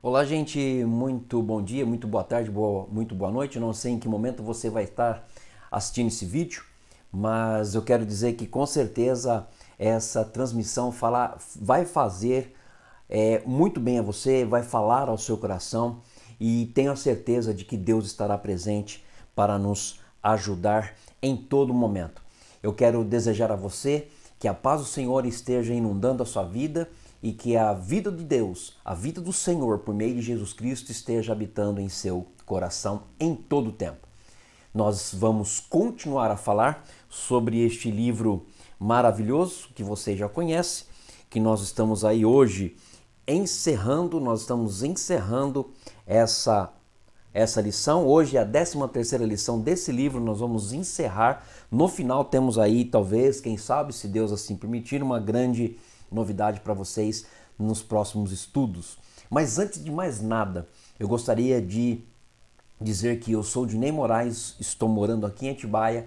Olá, gente, muito bom dia, muito boa tarde, muito boa noite. Não sei em que momento você vai estar assistindo esse vídeo, mas eu quero dizer que com certeza essa transmissão vai fazer muito bem a você, vai falar ao seu coração e tenho a certeza de que Deus estará presente para nos ajudar em todo momento. Eu quero desejar a você que a paz do Senhor esteja inundando a sua vida e que a vida de Deus, a vida do Senhor por meio de Jesus Cristo esteja habitando em seu coração em todo o tempo. Nós vamos continuar a falar sobre este livro maravilhoso que você já conhece, que nós estamos aí hoje encerrando essa lição. Hoje é a 13ª lição desse livro, nós vamos encerrar. No final temos aí, talvez, quem sabe, se Deus assim permitir, uma grande novidade para vocês nos próximos estudos. Mas antes de mais nada, eu gostaria de dizer que eu sou Dinei Moraes, estou morando aqui em Atibaia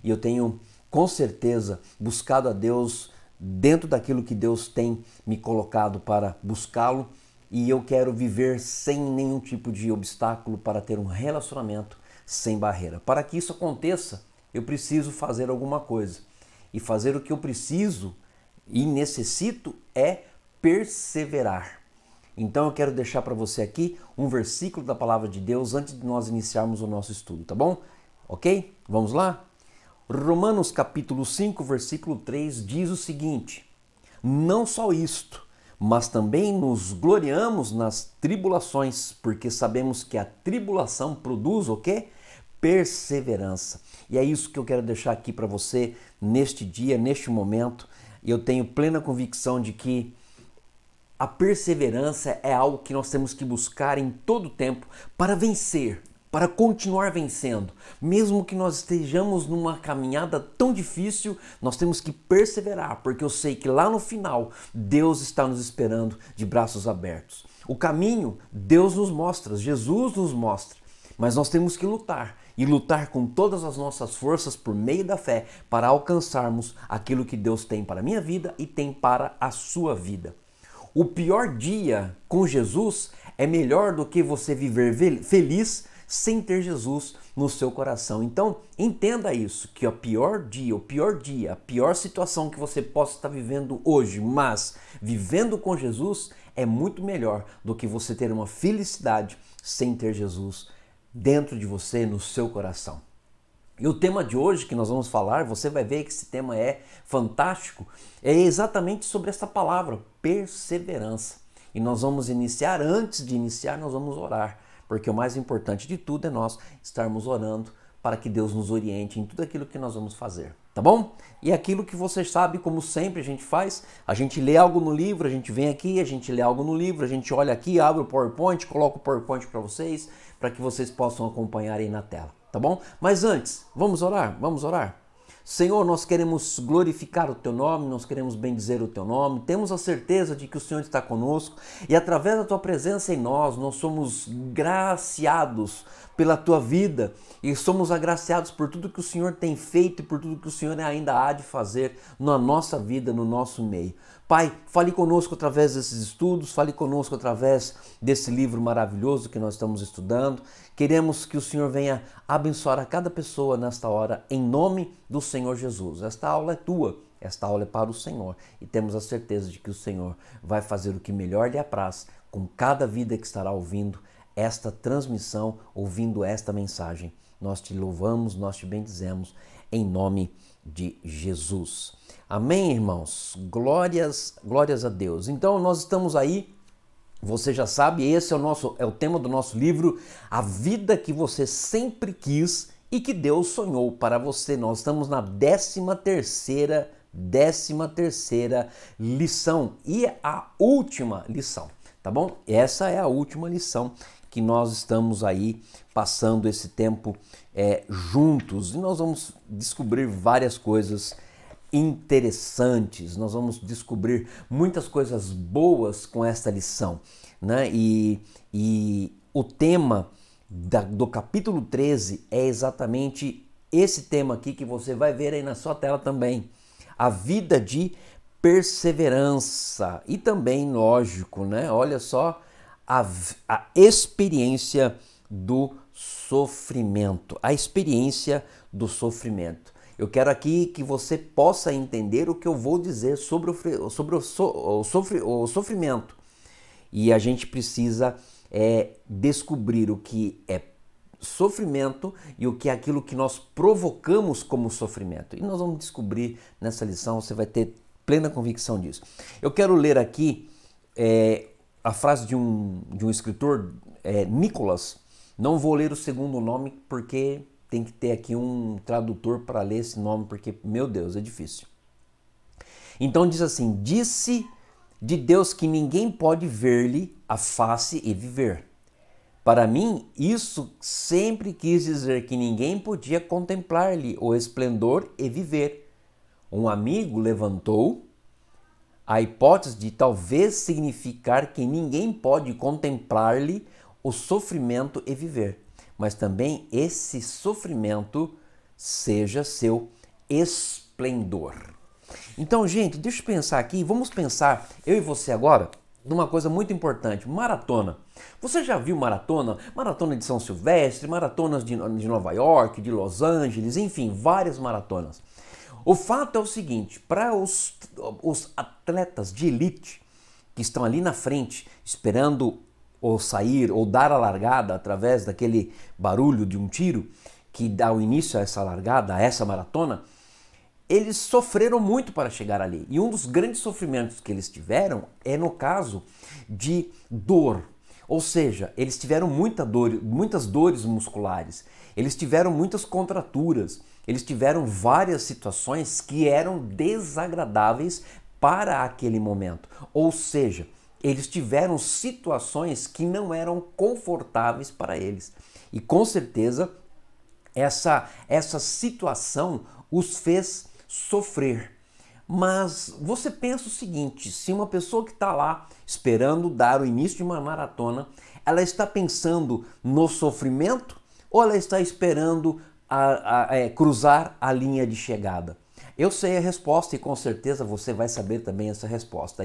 e eu tenho com certeza buscado a Deus dentro daquilo que Deus tem me colocado para buscá-lo, e eu quero viver sem nenhum tipo de obstáculo para ter um relacionamento sem barreira. Para que isso aconteça, eu preciso fazer alguma coisa. E fazer o que eu preciso e necessito é perseverar. Então eu quero deixar para você aqui um versículo da palavra de Deus antes de nós iniciarmos o nosso estudo, tá bom? Ok? Vamos lá? Romanos capítulo 5, versículo 3 diz o seguinte: não só isto, mas também nos gloriamos nas tribulações, porque sabemos que a tribulação produz o quê? Perseverança. E é isso que eu quero deixar aqui para você neste dia, neste momento. E eu tenho plena convicção de que a perseverança é algo que nós temos que buscar em todo tempo para vencer, para continuar vencendo. Mesmo que nós estejamos numa caminhada tão difícil, nós temos que perseverar, porque eu sei que lá no final Deus está nos esperando de braços abertos. O caminho Deus nos mostra, Jesus nos mostra, mas nós temos que lutar. E lutar com todas as nossas forças por meio da fé para alcançarmos aquilo que Deus tem para a minha vida e tem para a sua vida. O pior dia com Jesus é melhor do que você viver feliz sem ter Jesus no seu coração. Então, entenda isso, que o pior dia, a pior situação que você possa estar vivendo hoje, mas vivendo com Jesus é muito melhor do que você ter uma felicidade sem ter Jesus dentro de você, no seu coração. E o tema de hoje que nós vamos falar, você vai ver que esse tema é fantástico, é exatamente sobre essa palavra, perseverança. E nós vamos iniciar, antes de iniciar, nós vamos orar, porque o mais importante de tudo é nós estarmos orando para que Deus nos oriente em tudo aquilo que nós vamos fazer, tá bom? E aquilo que você sabe, como sempre a gente faz, a gente lê algo no livro, a gente vem aqui, a gente lê algo no livro, a gente olha aqui, abre o PowerPoint, coloca o PowerPoint para que vocês possam acompanhar aí na tela, tá bom? Mas antes, vamos orar? Vamos orar? Senhor, nós queremos glorificar o Teu nome, nós queremos bendizer o Teu nome, temos a certeza de que o Senhor está conosco e através da Tua presença em nós somos graciados pela Tua vida e somos agraciados por tudo que o Senhor tem feito e por tudo que o Senhor ainda há de fazer na nossa vida, no nosso meio. Pai, fale conosco através desses estudos, fale conosco através desse livro maravilhoso que nós estamos estudando. Queremos que o Senhor venha abençoar a cada pessoa nesta hora, em nome do Senhor Jesus. Esta aula é tua, esta aula é para o Senhor e temos a certeza de que o Senhor vai fazer o que melhor lhe apraz com cada vida que estará ouvindo esta transmissão, ouvindo esta mensagem. Nós te louvamos, nós te bendizemos em nome de Jesus. Amém, irmãos? Glórias a Deus. Então, nós estamos aí, você já sabe, esse é o tema do nosso livro, A Vida que Você Sempre Quis e que Deus Sonhou para Você. Nós estamos na 13ª lição e a última lição, tá bom? Essa é a última lição que nós estamos aí passando esse tempo juntos e nós vamos descobrir várias coisas interessantes, nós vamos descobrir muitas coisas boas com esta lição, né? E o tema do capítulo 13 é exatamente esse tema aqui que você vai ver aí na sua tela também, a vida de perseverança e também, lógico, né? Olha só, a experiência do sofrimento. A experiência do sofrimento. Eu quero aqui que você possa entender o que eu vou dizer sobre o sofrimento. E a gente precisa descobrir o que é sofrimento e o que é aquilo que nós provocamos como sofrimento. E nós vamos descobrir nessa lição, você vai ter plena convicção disso. Eu quero ler aqui a frase de um escritor, Nicholas. Não vou ler o segundo nome porque tem que ter aqui um tradutor para ler esse nome, porque, meu Deus, é difícil. Então diz assim: disse de Deus que ninguém pode ver-lhe a face e viver. Para mim, isso sempre quis dizer que ninguém podia contemplar-lhe o esplendor e viver. Um amigo levantou a hipótese de talvez significar que ninguém pode contemplar-lhe o sofrimento e viver, mas também esse sofrimento seja seu esplendor. Então, gente, deixa eu pensar aqui, vamos pensar, eu e você agora, numa coisa muito importante, maratona. Você já viu maratona? Maratona de São Silvestre, maratonas de Nova York, de Los Angeles, enfim, várias maratonas. O fato é o seguinte, para os atletas de elite que estão ali na frente, esperando ou sair ou dar a largada através daquele barulho de um tiro que dá o início a essa largada, a essa maratona, eles sofreram muito para chegar ali. E um dos grandes sofrimentos que eles tiveram é no caso de dor. Ou seja, eles tiveram muitas dores musculares, eles tiveram muitas contraturas, eles tiveram várias situações que eram desagradáveis para aquele momento. Ou seja, eles tiveram situações que não eram confortáveis para eles. E com certeza essa situação os fez sofrer. Mas você pensa o seguinte, se uma pessoa que está lá esperando dar o início de uma maratona, ela está pensando no sofrimento ou ela está esperando cruzar a linha de chegada? Eu sei a resposta e com certeza você vai saber também essa resposta.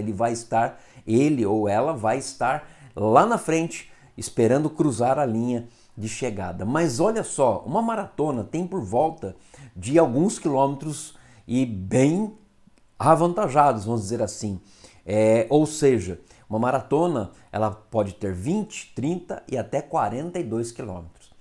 Ele ou ela vai estar lá na frente esperando cruzar a linha de chegada. Mas olha só, uma maratona tem por volta de alguns quilômetros e bem avantajados, vamos dizer assim. Ou seja, uma maratona ela pode ter 20, 30 e até 42 quilômetros.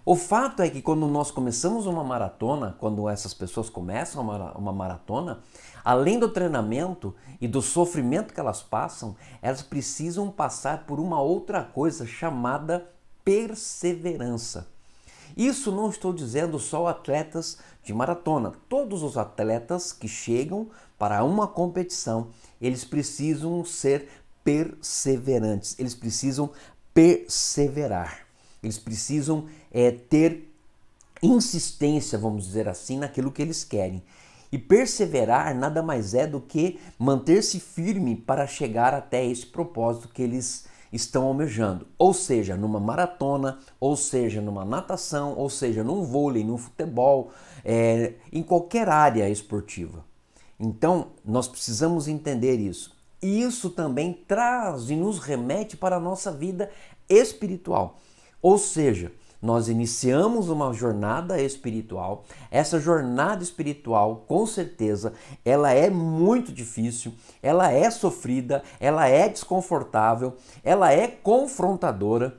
O fato é que quando nós começamos uma maratona, quando essas pessoas começam uma maratona, além do treinamento e do sofrimento que elas passam, elas precisam passar por uma outra coisa chamada perseverança. Isso não estou dizendo só atletas de maratona. Todos os atletas que chegam para uma competição, eles precisam ser perseverantes, eles precisam perseverar. Eles precisam ter insistência, vamos dizer assim, naquilo que eles querem. E perseverar nada mais é do que manter-se firme para chegar até esse propósito que eles estão almejando. Ou seja, numa maratona, ou seja, numa natação, ou seja, num vôlei, num futebol, em qualquer área esportiva. Então, nós precisamos entender isso. E isso também traz e nos remete para a nossa vida espiritual. Ou seja, nós iniciamos uma jornada espiritual. Essa jornada espiritual, com certeza, ela é muito difícil, ela é sofrida, ela é desconfortável, ela é confrontadora.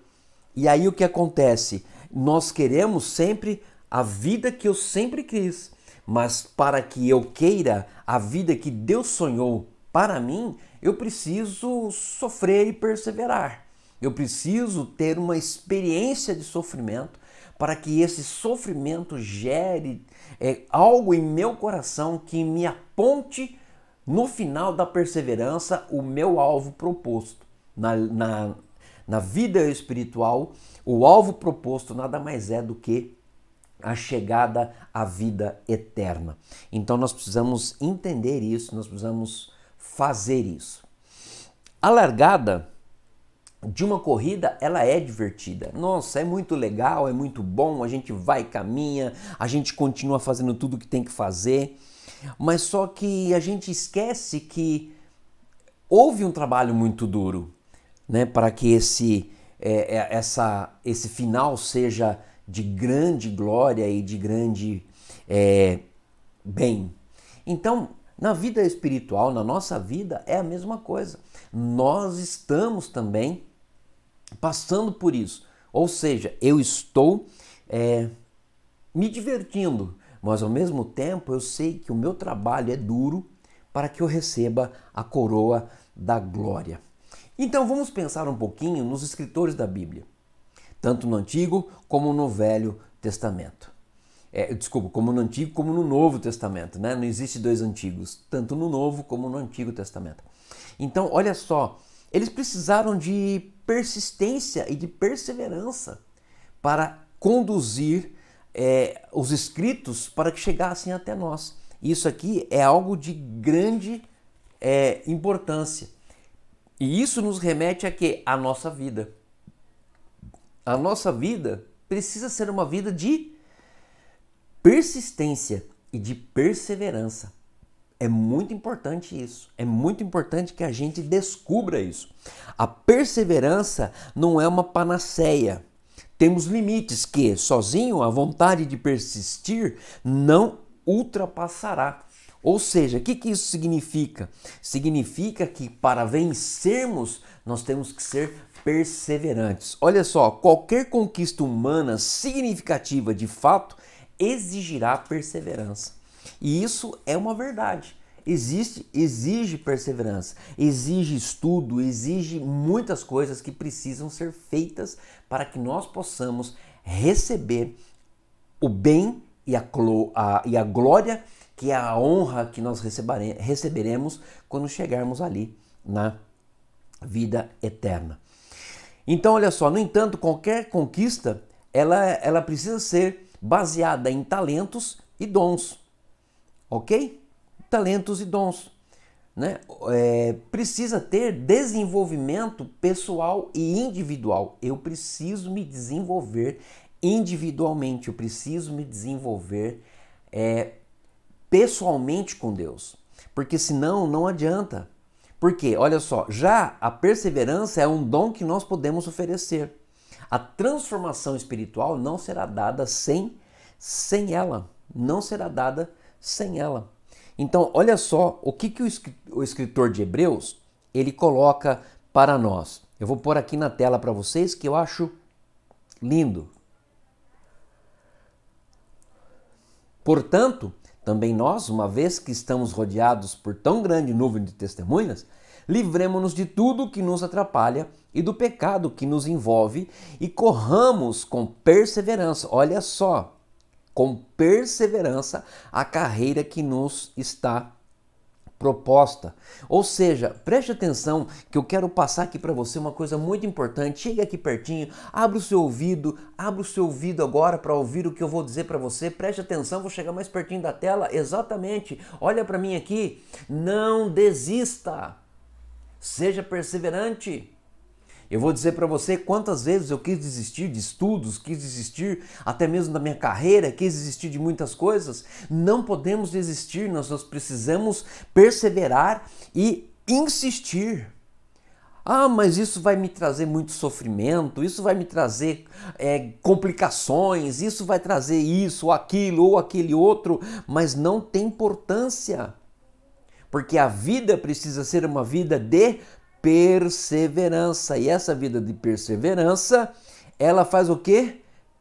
E aí o que acontece? Nós queremos sempre a vida que eu sempre quis, mas para que eu queira a vida que Deus sonhou para mim, eu preciso sofrer e perseverar. Eu preciso ter uma experiência de sofrimento para que esse sofrimento gere algo em meu coração que me aponte no final da perseverança o meu alvo proposto. Na vida espiritual, o alvo proposto nada mais é do que a chegada à vida eterna. Então nós precisamos entender isso, nós precisamos fazer isso. A largada de uma corrida, ela é divertida. Nossa, é muito legal, é muito bom, a gente vai, caminha, a gente continua fazendo tudo que tem que fazer, mas só que a gente esquece que houve um trabalho muito duro. né, para que esse final seja de grande glória e de grande bem. Então, na vida espiritual, na nossa vida, é a mesma coisa. Nós estamos também passando por isso. Ou seja, eu estou me divertindo, mas ao mesmo tempo eu sei que o meu trabalho é duro para que eu receba a coroa da glória. Então vamos pensar um pouquinho nos escritores da Bíblia, tanto no Antigo como no Velho Testamento. Como no Antigo como no Novo Testamento, né? Não existe dois antigos, tanto no Novo como no Antigo Testamento. Então, olha só, eles precisaram de persistência e de perseverança para conduzir os escritos para que chegassem até nós. Isso aqui é algo de grande importância. E isso nos remete a quê? A nossa vida. A nossa vida precisa ser uma vida de persistência e de perseverança. É muito importante isso. É muito importante que a gente descubra isso. A perseverança não é uma panaceia. Temos limites que, sozinho, a vontade de persistir não ultrapassará. Ou seja, o que isso significa? Significa que para vencermos, nós temos que ser perseverantes. Olha só, qualquer conquista humana significativa de fato exigirá perseverança. E isso é uma verdade. Exige perseverança, exige estudo, exige muitas coisas que precisam ser feitas para que nós possamos receber o bem e a glória, que é a honra que nós receberemos quando chegarmos ali na vida eterna. Então, olha só, no entanto, qualquer conquista, ela precisa ser baseada em talentos e dons, ok? Talentos e dons, né? Precisa ter desenvolvimento pessoal e individual. Eu preciso me desenvolver individualmente, eu preciso me desenvolver pessoalmente com Deus, porque senão não adianta. Porque, olha só, já a perseverança é um dom que nós podemos oferecer. A transformação espiritual não será dada sem ela, não será dada sem ela. Então, olha só o que o escritor de Hebreus ele coloca para nós. Eu vou pôr aqui na tela para vocês que eu acho lindo. Portanto, também nós, uma vez que estamos rodeados por tão grande nuvem de testemunhas, livremo-nos de tudo que nos atrapalha e do pecado que nos envolve e corramos com perseverança. Olha só, com perseverança a carreira que nos está proposta. Ou seja, preste atenção que eu quero passar aqui para você uma coisa muito importante. Chegue aqui pertinho, abra o seu ouvido agora para ouvir o que eu vou dizer para você. Preste atenção, vou chegar mais pertinho da tela. Exatamente. Olha para mim aqui. Não desista. Seja perseverante. Eu vou dizer para você quantas vezes eu quis desistir de estudos, quis desistir até mesmo da minha carreira, quis desistir de muitas coisas. Não podemos desistir, nós precisamos perseverar e insistir. Ah, mas isso vai me trazer muito sofrimento, isso vai me trazer complicações, isso vai trazer isso, ou aquele outro, mas não tem importância. Porque a vida precisa ser uma vida de perseverança. E essa vida de perseverança, ela faz o quê?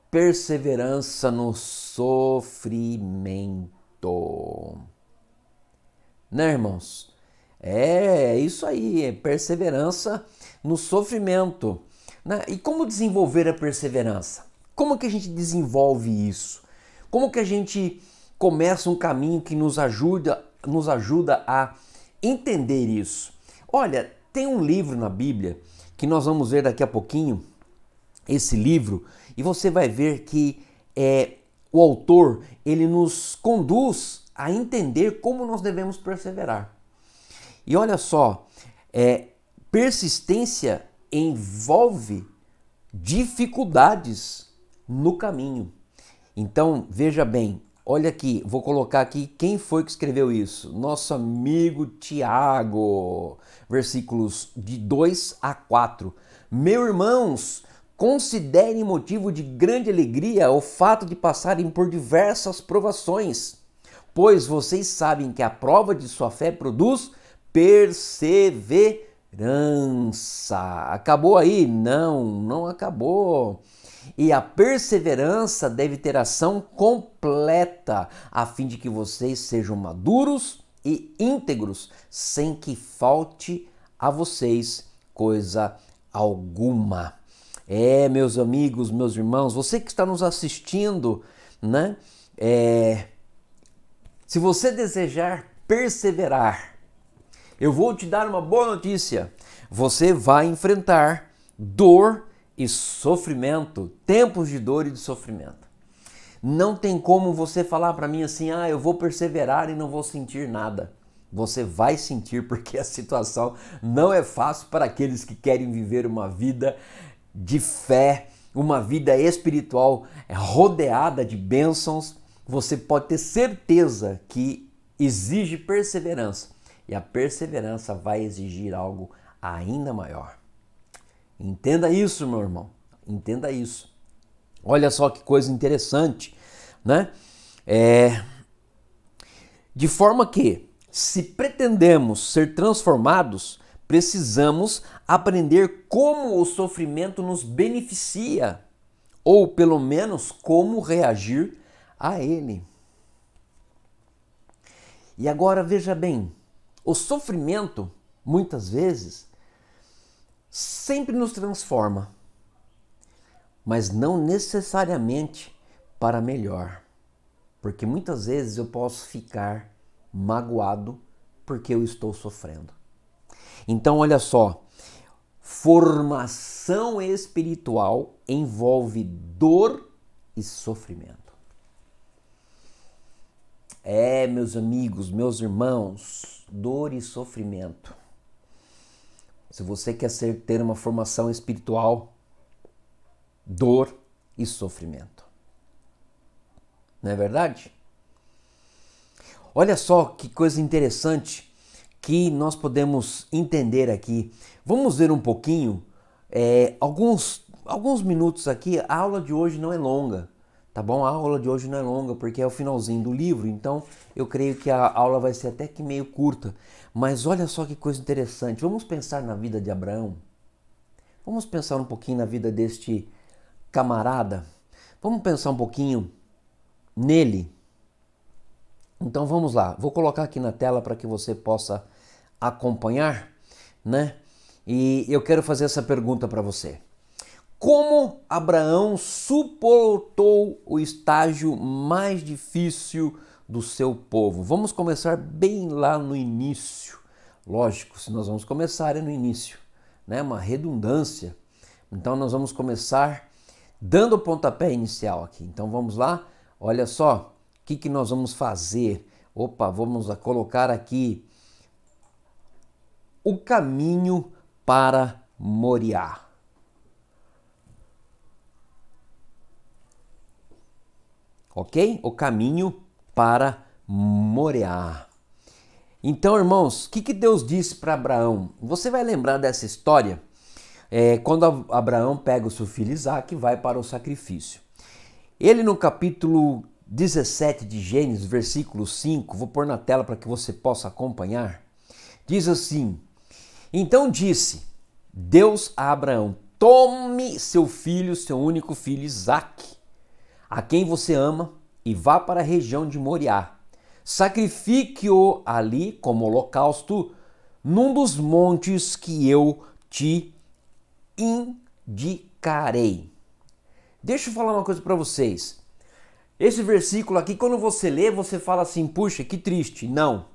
Perseverança no sofrimento. Né, irmãos? É isso aí, é perseverança no sofrimento. Né? E como desenvolver a perseverança? Como que a gente desenvolve isso? Como que a gente começa um caminho que nos ajuda a entender isso? Olha, tem um livro na Bíblia que nós vamos ver daqui a pouquinho, esse livro, e você vai ver que o autor ele nos conduz a entender como nós devemos perseverar. E olha só, persistência envolve dificuldades no caminho. Então, veja bem, Olha aqui, vou colocar aqui quem foi que escreveu isso. Nosso amigo Tiago, versículos de 2 a 4. Meus irmãos, considerem motivo de grande alegria o fato de passarem por diversas provações, pois vocês sabem que a prova de sua fé produz perseverança. Acabou aí? Não, não acabou. E a perseverança deve ter ação completa, a fim de que vocês sejam maduros e íntegros, sem que falte a vocês coisa alguma. Meus amigos, meus irmãos, você que está nos assistindo, né? Se você desejar perseverar, eu vou te dar uma boa notícia. Você vai enfrentar dor e sofrimento, tempos de dor e de sofrimento. Não tem como você falar para mim assim, eu vou perseverar e não vou sentir nada. Você vai sentir, porque a situação não é fácil para aqueles que querem viver uma vida de fé, uma vida espiritual rodeada de bênçãos. Você pode ter certeza que exige perseverança, e a perseverança vai exigir algo ainda maior. Entenda isso, meu irmão, entenda isso. Olha só que coisa interessante, né? De forma que, se pretendemos ser transformados, precisamos aprender como o sofrimento nos beneficia, ou pelo menos como reagir a ele. E agora veja bem, o sofrimento, muitas vezes, sempre nos transforma, mas não necessariamente para melhor, porque muitas vezes eu posso ficar magoado porque eu estou sofrendo. Então, olha só, formação espiritual envolve dor e sofrimento. Meus amigos, meus irmãos, dor e sofrimento. Se você quer ter uma formação espiritual, dor e sofrimento. Não é verdade? Olha só que coisa interessante que nós podemos entender aqui. Vamos ver um pouquinho, alguns minutos aqui. A aula de hoje não é longa, tá bom? A aula de hoje não é longa porque é o finalzinho do livro, então eu creio que a aula vai ser até que meio curta. Mas olha só que coisa interessante. Vamos pensar na vida de Abraão. Vamos pensar um pouquinho na vida deste camarada. Vamos pensar um pouquinho nele. Então vamos lá. Vou colocar aqui na tela para que você possa acompanhar, né? E eu quero fazer essa pergunta para você. Como Abraão suportou o estágio mais difícil do seu povo? Vamos começar bem lá no início. Lógico, se nós vamos começar é no início, né? Uma redundância. Então nós vamos começar dando o pontapé inicial aqui. Então vamos lá. Olha só, o que nós vamos fazer? Vamos colocar aqui o caminho para Moriá. Ok? O caminho para Moriá. Então, irmãos, o que Deus disse para Abraão? Você vai lembrar dessa história quando Abraão pega o seu filho Isaque e vai para o sacrifício. Ele no capítulo 17 de Gênesis, versículo 5, vou pôr na tela para que você possa acompanhar, diz assim: Então disse Deus a Abraão, tome seu filho, seu único filho Isaque, a quem você ama, e vá para a região de Moriá. Sacrifique-o ali como holocausto num dos montes que eu te indicarei. Deixa eu falar uma coisa para vocês. Esse versículo aqui, quando você lê, você fala assim, puxa, que triste. Não,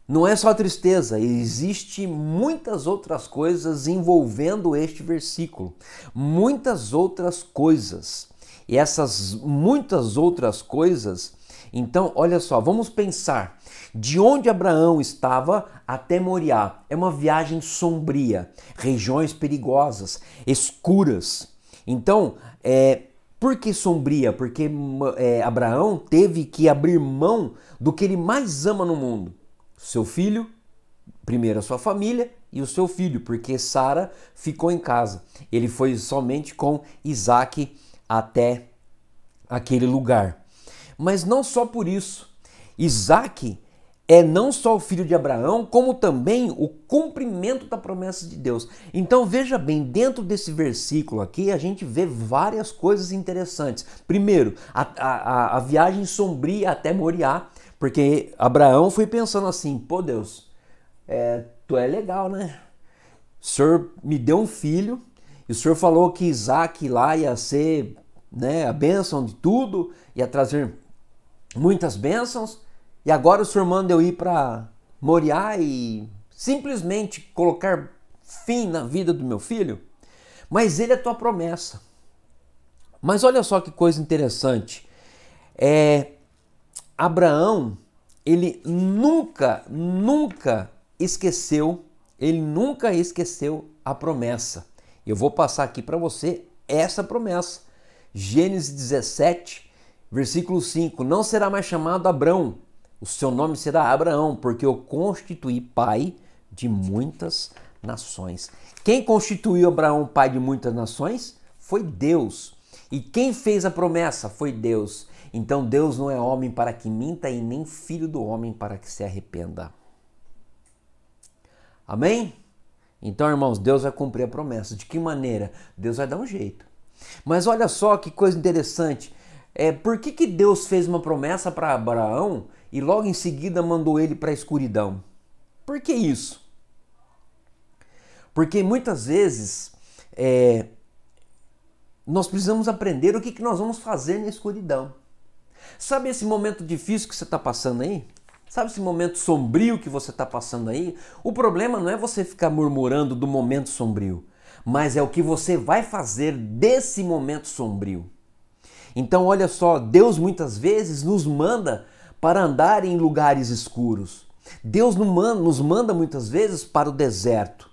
não é só tristeza, existe muitas outras coisas envolvendo este versículo. Muitas outras coisas. E essas muitas outras coisas, então, olha só, vamos pensar. De onde Abraão estava até Moriá. É uma viagem sombria, regiões perigosas, escuras. Então, Por que sombria? Porque Abraão teve que abrir mão do que ele mais ama no mundo. Seu filho, primeiro a sua família e o seu filho, porque Sara ficou em casa. Ele foi somente com Isaac até aquele lugar. Mas não só por isso. Isaac é não só o filho de Abraão, como também o cumprimento da promessa de Deus. Então veja bem, dentro desse versículo aqui a gente vê várias coisas interessantes. Primeiro, a viagem sombria até Moriá, porque Abraão foi pensando assim, pô Deus, tu é legal, né? O Senhor me deu um filho, e o Senhor falou que Isaac lá ia ser, né, a bênção de tudo, ia trazer muitas bênçãos, e agora o Senhor manda eu ir para Moriá e simplesmente colocar fim na vida do meu filho? Mas ele é tua promessa. Mas olha só que coisa interessante. Abraão, ele nunca esqueceu a promessa. Eu vou passar aqui para você essa promessa. Gênesis 17, versículo 5. Não será mais chamado Abrão, o seu nome será Abraão, porque eu constituí pai de muitas nações. Quem constituiu Abraão pai de muitas nações? Foi Deus. E quem fez a promessa? Foi Deus. Então Deus não é homem para que minta e nem filho do homem para que se arrependa. Amém? Então, irmãos, Deus vai cumprir a promessa. De que maneira? Deus vai dar um jeito. Mas olha só que coisa interessante. Por que Deus fez uma promessa para Abraão e logo em seguida mandou ele para a escuridão? Por que isso? Porque muitas vezes nós precisamos aprender o que nós vamos fazer na escuridão. Sabe esse momento difícil que você está passando aí? Sabe esse momento sombrio que você está passando aí? O problema não é você ficar murmurando do momento sombrio, mas é o que você vai fazer desse momento sombrio. Então olha só, Deus muitas vezes nos manda para andar em lugares escuros. Deus nos manda muitas vezes para o deserto.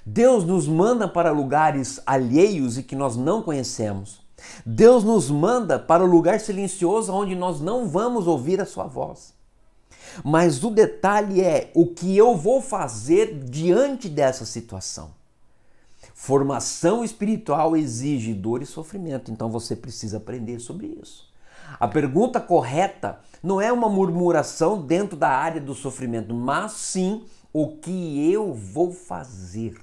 Deus nos manda para lugares alheios e que nós não conhecemos. Deus nos manda para o lugar silencioso onde nós não vamos ouvir a sua voz. Mas o detalhe é o que eu vou fazer diante dessa situação. Formação espiritual exige dor e sofrimento, então você precisa aprender sobre isso. A pergunta correta não é uma murmuração dentro da área do sofrimento, mas sim o que eu vou fazer.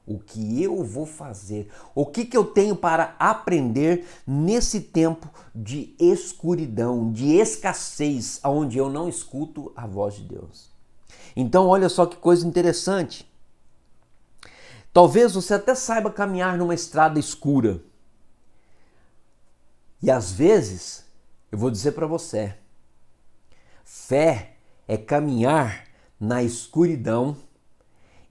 O que eu vou fazer? O que eu tenho para aprender nesse tempo de escuridão, de escassez, onde eu não escuto a voz de Deus? Então olha só que coisa interessante. Talvez você até saiba caminhar numa estrada escura. E às vezes, eu vou dizer para você, fé é caminhar na escuridão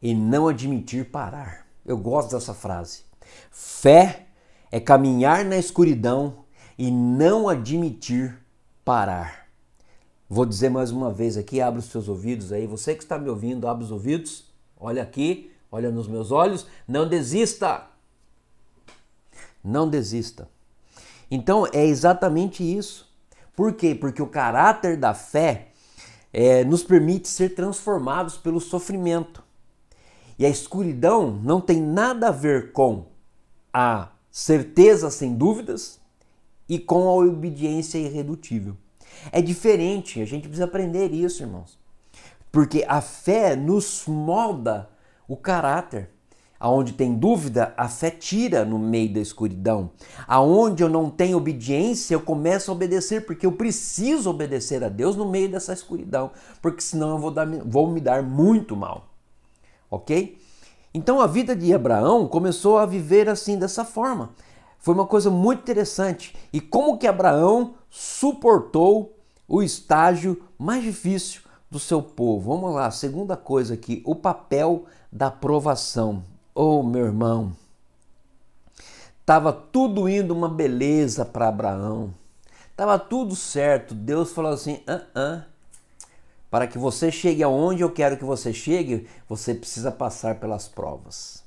e não admitir parar. Eu gosto dessa frase. Fé é caminhar na escuridão e não admitir parar. Vou dizer mais uma vez aqui, abre os seus ouvidos aí. Você que está me ouvindo, abre os ouvidos. Olha aqui, olha nos meus olhos. Não desista. Não desista. Então é exatamente isso. Por quê? Porque o caráter da fé nos permite ser transformados pelo sofrimento. E a escuridão não tem nada a ver com a certeza sem dúvidas e com a obediência irredutível. É diferente, a gente precisa aprender isso, irmãos. Porque a fé nos molda o caráter. Aonde tem dúvida, a fé tira no meio da escuridão. Aonde eu não tenho obediência, eu começo a obedecer, porque eu preciso obedecer a Deus no meio dessa escuridão, porque senão eu vou me dar muito mal. Ok? Então a vida de Abraão começou a viver assim, dessa forma. Foi uma coisa muito interessante. E como que Abraão suportou o estágio mais difícil do seu povo? Vamos lá, segunda coisa aqui, o papel da provação. Oh, meu irmão, estava tudo indo uma beleza para Abraão. Estava tudo certo. Deus falou assim, para que você chegue aonde eu quero que você chegue, você precisa passar pelas provas.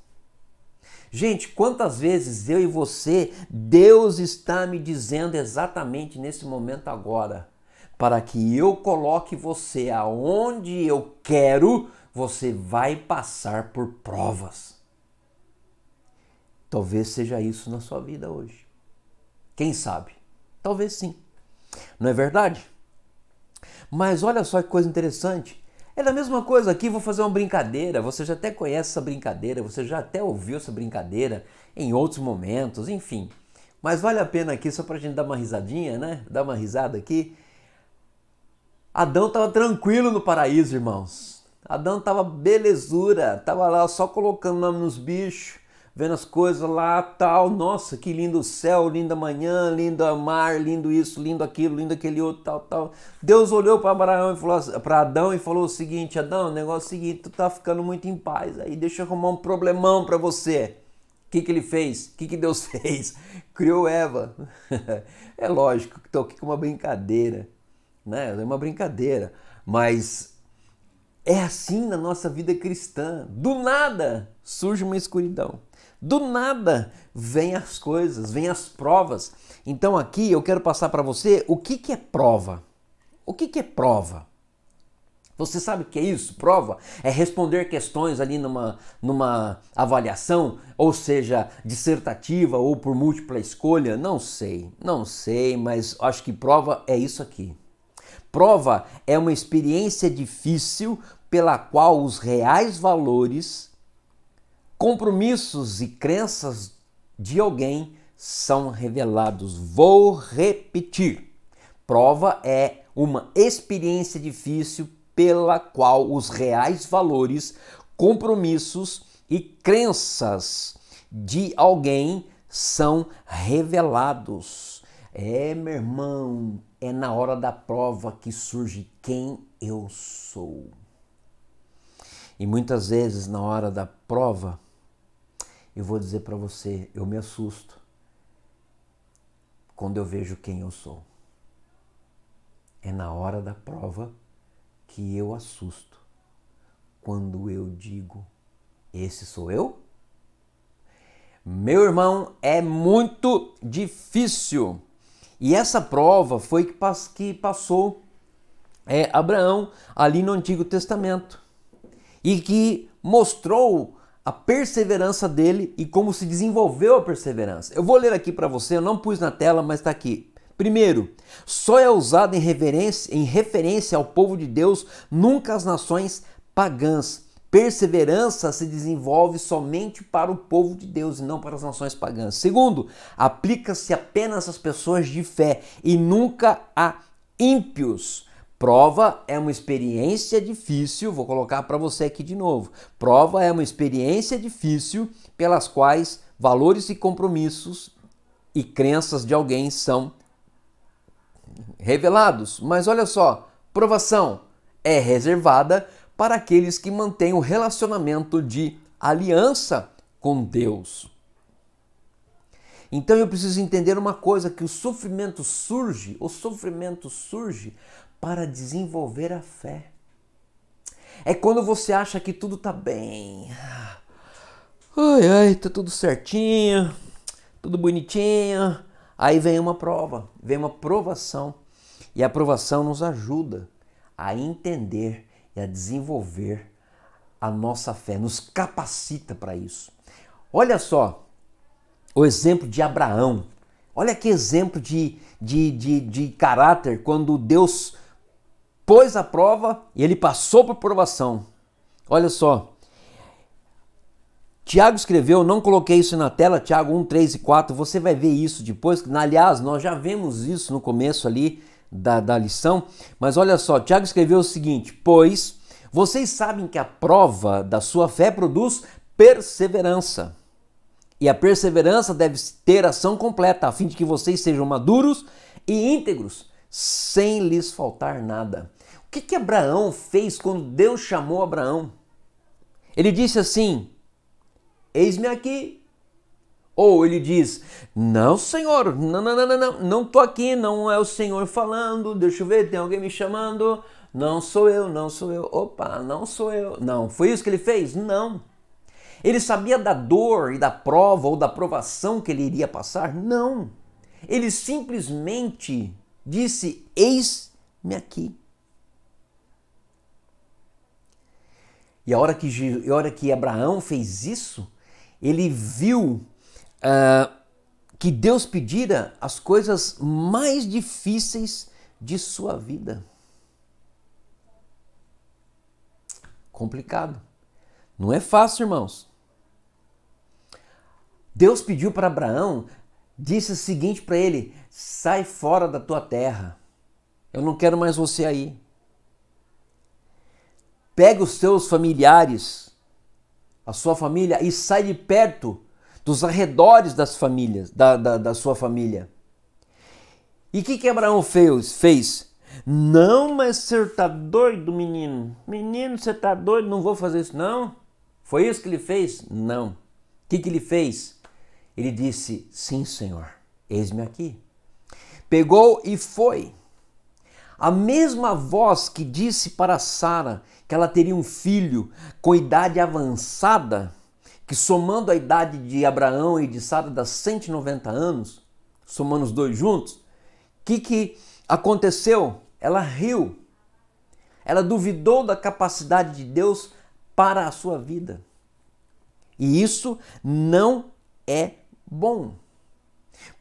Gente, quantas vezes eu e você, Deus está me dizendo exatamente nesse momento agora, para que eu coloque você aonde eu quero, você vai passar por provas. Talvez seja isso na sua vida hoje. Quem sabe? Talvez sim. Não é verdade? Mas olha só que coisa interessante. É da mesma coisa aqui, vou fazer uma brincadeira. Você já até conhece essa brincadeira, você já até ouviu essa brincadeira em outros momentos, enfim. Mas vale a pena aqui só pra gente dar uma risadinha, né? Dar uma risada aqui. Adão estava tranquilo no paraíso, irmãos. Adão estava belezura, estava lá só colocando nome nos bichos, vendo as coisas lá, tal. Nossa, que lindo o céu, linda manhã, lindo o mar, lindo isso, lindo aquilo, lindo aquele outro, tal, tal. Deus olhou para Adão e falou o seguinte: Adão, o negócio é o seguinte, tu tá ficando muito em paz aí, deixa eu arrumar um problemão para você. O que ele fez? O que Deus fez? Criou Eva. É lógico que estou aqui com uma brincadeira, né? É uma brincadeira, mas é assim na nossa vida cristã. Do nada surge uma escuridão. Do nada vem as coisas, vem as provas. Então aqui eu quero passar para você o que é prova. O que é prova? Você sabe o que é isso? Prova é responder questões ali numa avaliação, ou seja, dissertativa ou por múltipla escolha. Não sei, mas acho que prova é isso aqui. Prova é uma experiência difícil pela qual os reais valores, compromissos e crenças de alguém são revelados. Vou repetir. Prova é uma experiência difícil pela qual os reais valores, compromissos e crenças de alguém são revelados. Meu irmão, é na hora da prova que surge quem eu sou. E muitas vezes na hora da prova, eu vou dizer para você, eu me assusto quando eu vejo quem eu sou. É na hora da prova que eu assusto quando eu digo, esse sou eu? Meu irmão, é muito difícil. E essa prova foi que passou Abraão ali no Antigo Testamento e que mostrou a perseverança dele e como se desenvolveu a perseverança. Eu vou ler aqui para você, eu não pus na tela, mas está aqui. Primeiro, só é usado em referência ao povo de Deus, nunca às nações pagãs. Perseverança se desenvolve somente para o povo de Deus e não para as nações pagãs. Segundo, aplica-se apenas às pessoas de fé e nunca a ímpios. Prova é uma experiência difícil, vou colocar para você aqui de novo. Prova é uma experiência difícil pelas quais valores e compromissos e crenças de alguém são revelados. Mas olha só, provação é reservada para aqueles que mantêm o relacionamento de aliança com Deus. Então eu preciso entender uma coisa, que o sofrimento surge para desenvolver a fé. É quando você acha que tudo está bem. Tá tudo certinho, tudo bonitinho. Aí vem uma prova, vem uma provação. E a provação nos ajuda a entender e a desenvolver a nossa fé, nos capacita para isso. Olha só o exemplo de Abraão. Olha que exemplo de caráter quando Deus pôs a prova e ele passou por provação. Olha só. Tiago escreveu, não coloquei isso na tela, Tiago 1, 3 e 4, você vai ver isso depois. Aliás, nós já vemos isso no começo ali da lição, mas olha só, Tiago escreveu o seguinte: pois vocês sabem que a prova da sua fé produz perseverança. E a perseverança deve ter ação completa, a fim de que vocês sejam maduros e íntegros, sem lhes faltar nada. O que Abraão fez quando Deus chamou Abraão? Ele disse assim: eis-me aqui. Ou ele diz: não, Senhor, não estou aqui, não é o Senhor falando, deixa eu ver, tem alguém me chamando, não sou eu, opa, não sou eu. Não, foi isso que ele fez? Não. Ele sabia da dor e da prova ou da provação que ele iria passar? Não. Ele simplesmente disse: eis-me aqui. E a hora que Abraão fez isso, ele viu que Deus pedira as coisas mais difíceis de sua vida. Complicado. Não é fácil, irmãos. Deus pediu para Abraão, disse o seguinte para ele: sai fora da tua terra. Eu não quero mais você aí. Pega os seus familiares, a sua família, e sai de perto dos arredores das famílias, da sua família. E o que Abraão fez? Não, mas você tá doido, menino? Menino, você tá doido? Não vou fazer isso, não. Foi isso que ele fez? Não. O que ele fez? Ele disse: sim, Senhor, eis-me aqui. Pegou e foi. A mesma voz que disse para Sara que ela teria um filho com idade avançada, que somando a idade de Abraão e de Sara dá 190 anos, somando os dois juntos, o que aconteceu? Ela riu. Ela duvidou da capacidade de Deus para a sua vida. E isso não é bom.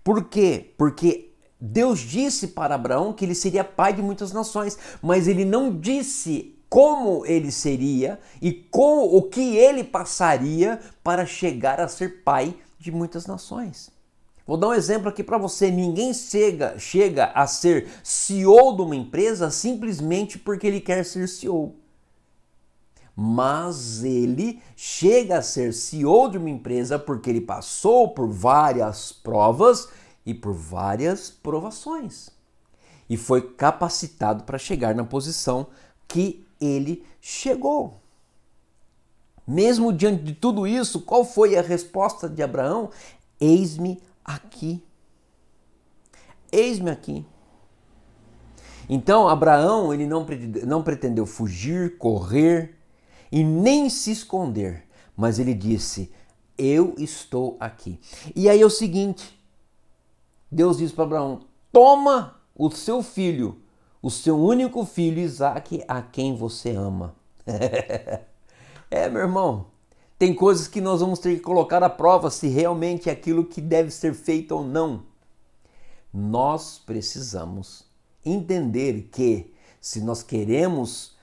Por quê? Porque Deus disse para Abraão que ele seria pai de muitas nações, mas ele não disse como ele seria e com o que ele passaria para chegar a ser pai de muitas nações. Vou dar um exemplo aqui para você. Ninguém chega a ser CEO de uma empresa simplesmente porque ele quer ser CEO. Mas ele chega a ser CEO de uma empresa porque ele passou por várias provas e por várias provações. E foi capacitado para chegar na posição que ele chegou. Mesmo diante de tudo isso, qual foi a resposta de Abraão? Eis-me aqui. Eis-me aqui. Então, Abraão, ele não pretendeu fugir, correr e nem se esconder, mas ele disse: eu estou aqui. E aí é o seguinte, Deus disse para Abraão: toma o seu filho, o seu único filho Isaque, a quem você ama. Meu irmão, tem coisas que nós vamos ter que colocar à prova se realmente é aquilo que deve ser feito ou não. Nós precisamos entender que se nós queremos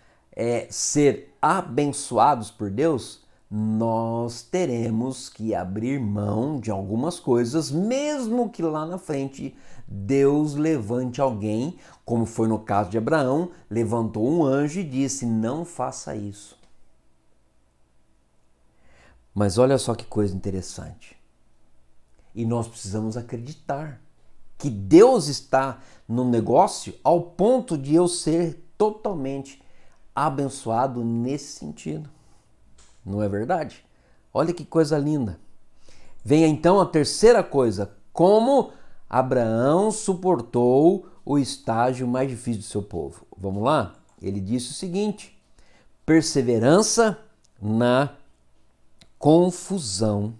ser abençoados por Deus, nós teremos que abrir mão de algumas coisas, mesmo que lá na frente Deus levante alguém, como foi no caso de Abraão, levantou um anjo e disse: não faça isso. Mas olha só que coisa interessante. E nós precisamos acreditar que Deus está no negócio ao ponto de eu ser totalmente abençoado nesse sentido. Não é verdade? Olha que coisa linda. Vem então a terceira coisa: como Abraão suportou o estágio mais difícil do seu povo. Vamos lá? Ele disse o seguinte: perseverança na confusão.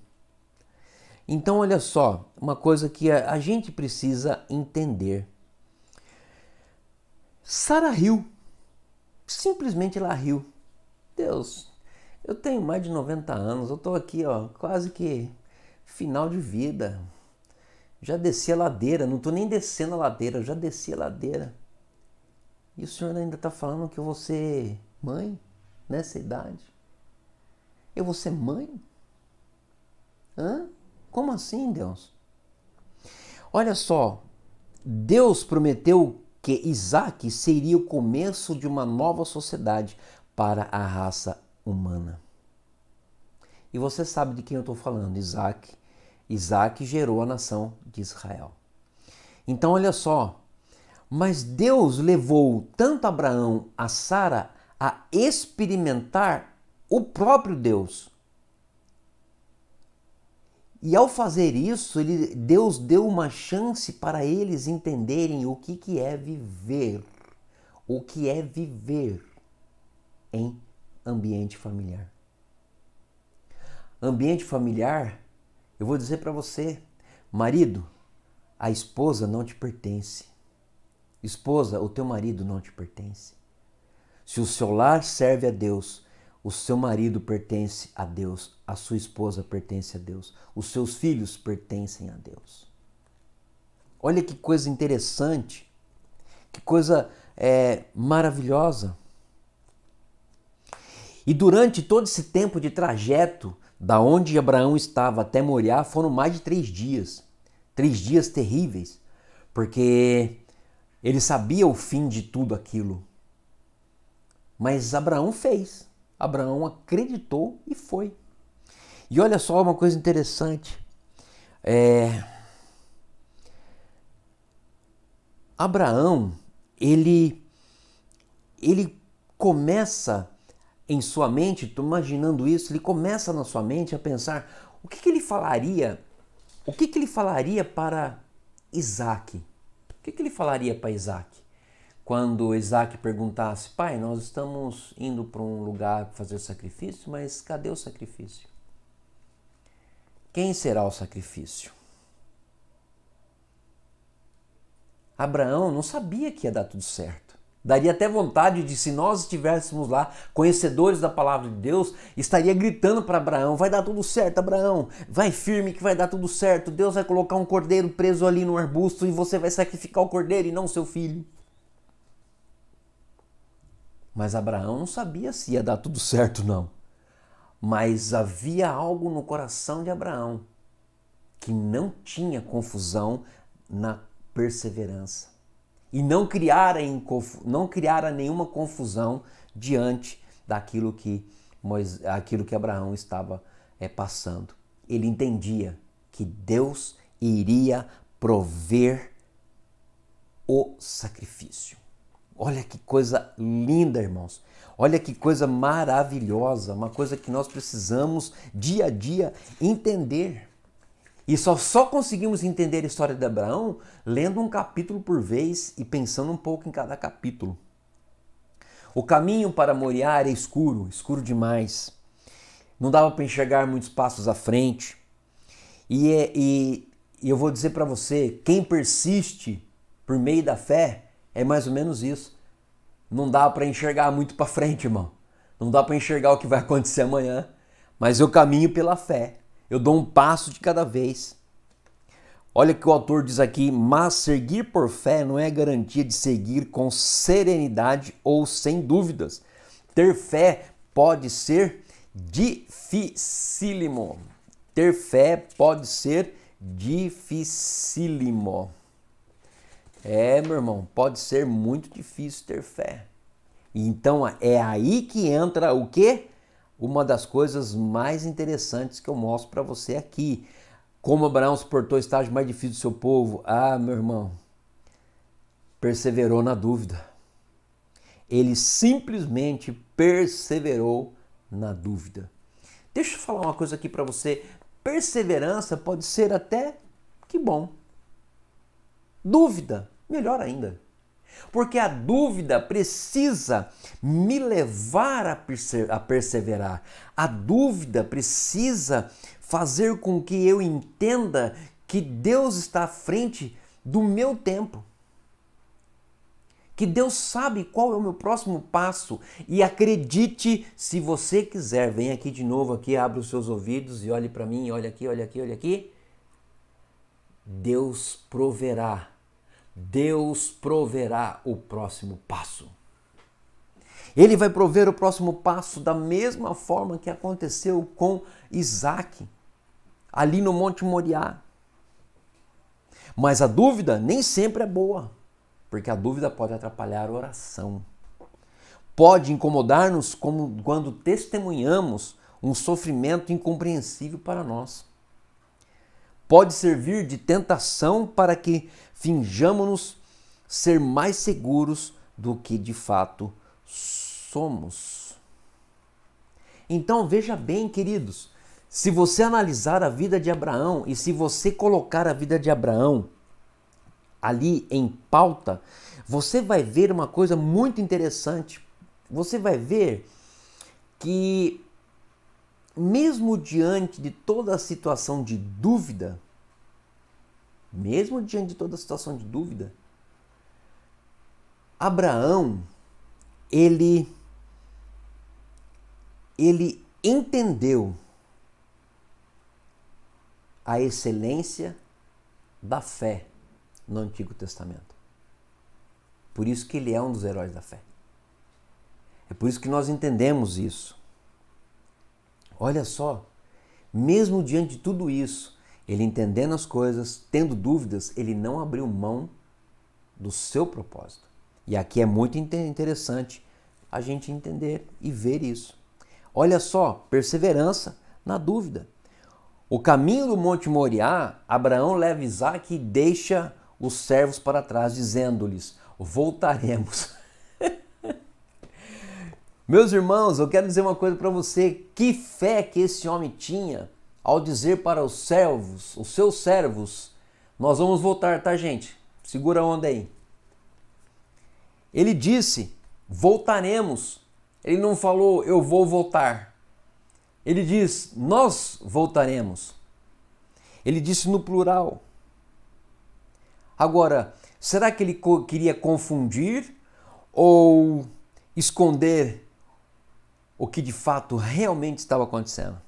Então, olha só, uma coisa que a gente precisa entender. Sara riu. Simplesmente ela riu. Deus, eu tenho mais de 90 anos, eu estou aqui, quase que final de vida. Já desci a ladeira, não estou nem descendo a ladeira, eu já desci a ladeira. E o senhor ainda está falando que eu vou ser mãe nessa idade? Eu vou ser mãe? Hã? Como assim, Deus? Olha só, Deus prometeu que Isaque seria o começo de uma nova sociedade para a raça humana. E você sabe de quem eu estou falando, Isaque. Isaque gerou a nação de Israel. Então, olha só, mas Deus levou tanto Abraão a Sara a experimentar o próprio Deus. E ao fazer isso, Deus deu uma chance para eles entenderem o que é viver. O que é viver em ambiente familiar. ambiente familiar, eu vou dizer para você, marido, a esposa não te pertence. Esposa, o teu marido não te pertence. Se o seu lar serve a Deus, o seu marido pertence a Deus, a sua esposa pertence a Deus, os seus filhos pertencem a Deus. Olha que coisa interessante, que coisa maravilhosa. E durante todo esse tempo de trajeto, da onde Abraão estava até Moriá, foram mais de 3 dias. 3 dias terríveis, porque ele sabia o fim de tudo aquilo. Mas Abraão fez. Abraão acreditou e foi. E olha só uma coisa interessante. Abraão, ele começa em sua mente, estou imaginando isso, ele começa na sua mente a pensar o que ele falaria para Isaac? O que ele falaria para Isaac? Quando Isaac perguntasse, pai, nós estamos indo para um lugar fazer sacrifício, mas cadê o sacrifício? Quem será o sacrifício? Abraão não sabia que ia dar tudo certo. Daria até vontade de, se nós estivéssemos lá, conhecedores da palavra de Deus, estaria gritando para Abraão, vai dar tudo certo, Abraão, vai firme que vai dar tudo certo, Deus vai colocar um cordeiro preso ali no arbusto e você vai sacrificar o cordeiro e não seu filho. Mas Abraão não sabia se ia dar tudo certo, não. Mas havia algo no coração de Abraão que não tinha confusão na perseverança. E não criara nenhuma confusão diante daquilo que Abraão estava passando. Ele entendia que Deus iria prover o sacrifício. Olha que coisa linda, irmãos. Olha que coisa maravilhosa, uma coisa que nós precisamos dia a dia entender. E só conseguimos entender a história de Abraão lendo um capítulo por vez e pensando um pouco em cada capítulo. O caminho para Moriá era escuro, escuro demais. Não dava para enxergar muitos passos à frente. E eu vou dizer para você, quem persiste por meio da fé é mais ou menos isso. Não dá para enxergar muito para frente, irmão. Não dá para enxergar o que vai acontecer amanhã. Mas eu caminho pela fé. Eu dou um passo de cada vez. Olha o que o autor diz aqui, mas seguir por fé não é garantia de seguir com serenidade ou sem dúvidas. Ter fé pode ser dificílimo. Ter fé pode ser dificílimo. Meu irmão, pode ser muito difícil ter fé. Então é aí que entra o quê? Uma das coisas mais interessantes que eu mostro para você aqui. Como Abraão suportou o estágio mais difícil do seu povo. Meu irmão, perseverou na dúvida. Ele simplesmente perseverou na dúvida. Deixa eu falar uma coisa aqui para você. Perseverança pode ser até que bom. Dúvida, melhor ainda. Porque a dúvida precisa me levar a perseverar. A dúvida precisa fazer com que eu entenda que Deus está à frente do meu tempo. Que Deus sabe qual é o meu próximo passo. E acredite, se você quiser, vem aqui de novo, aqui, abre os seus ouvidos e olhe para mim, olha aqui, olha aqui, olha aqui. Deus proverá. Deus proverá o próximo passo. Ele vai prover o próximo passo da mesma forma que aconteceu com Isaac, ali no Monte Moriá. Mas a dúvida nem sempre é boa, porque a dúvida pode atrapalhar a oração. Pode incomodar-nos como quando testemunhamos um sofrimento incompreensível para nós. Pode servir de tentação para que finjamos ser mais seguros do que de fato somos. Então veja bem, queridos, se você analisar a vida de Abraão e se você colocar a vida de Abraão ali em pauta, você vai ver uma coisa muito interessante. Você vai ver que mesmo diante de toda a situação de dúvida, mesmo diante de toda a situação de dúvida, Abraão, ele entendeu a excelência da fé no Antigo Testamento. Por isso que ele é um dos heróis da fé. É por isso que nós entendemos isso. Olha só, mesmo diante de tudo isso, ele entendendo as coisas, tendo dúvidas, ele não abriu mão do seu propósito. E aqui é muito interessante a gente entender e ver isso. Olha só, perseverança na dúvida. O caminho do Monte Moriá, Abraão leva Isaque e deixa os servos para trás, dizendo-lhes, voltaremos. Meus irmãos, eu quero dizer uma coisa para você. Que fé que esse homem tinha ao dizer para os servos, os seus servos, nós vamos voltar, tá, gente? Segura a onda aí. Ele disse, voltaremos. Ele não falou, eu vou voltar. Ele diz, nós voltaremos. Ele disse no plural. Agora, será que ele queria confundir ou esconder o que de fato realmente estava acontecendo?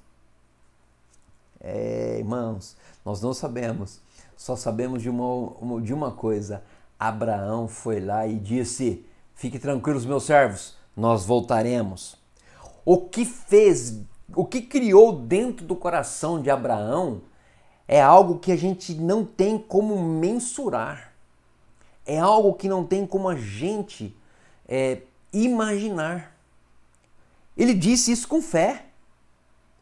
Irmãos, nós não sabemos. Só sabemos de uma coisa. Abraão foi lá e disse, fiquem tranquilos, meus servos, nós voltaremos. O que criou dentro do coração de Abraão é algo que a gente não tem como mensurar. É algo que não tem como a gente imaginar. Ele disse isso com fé,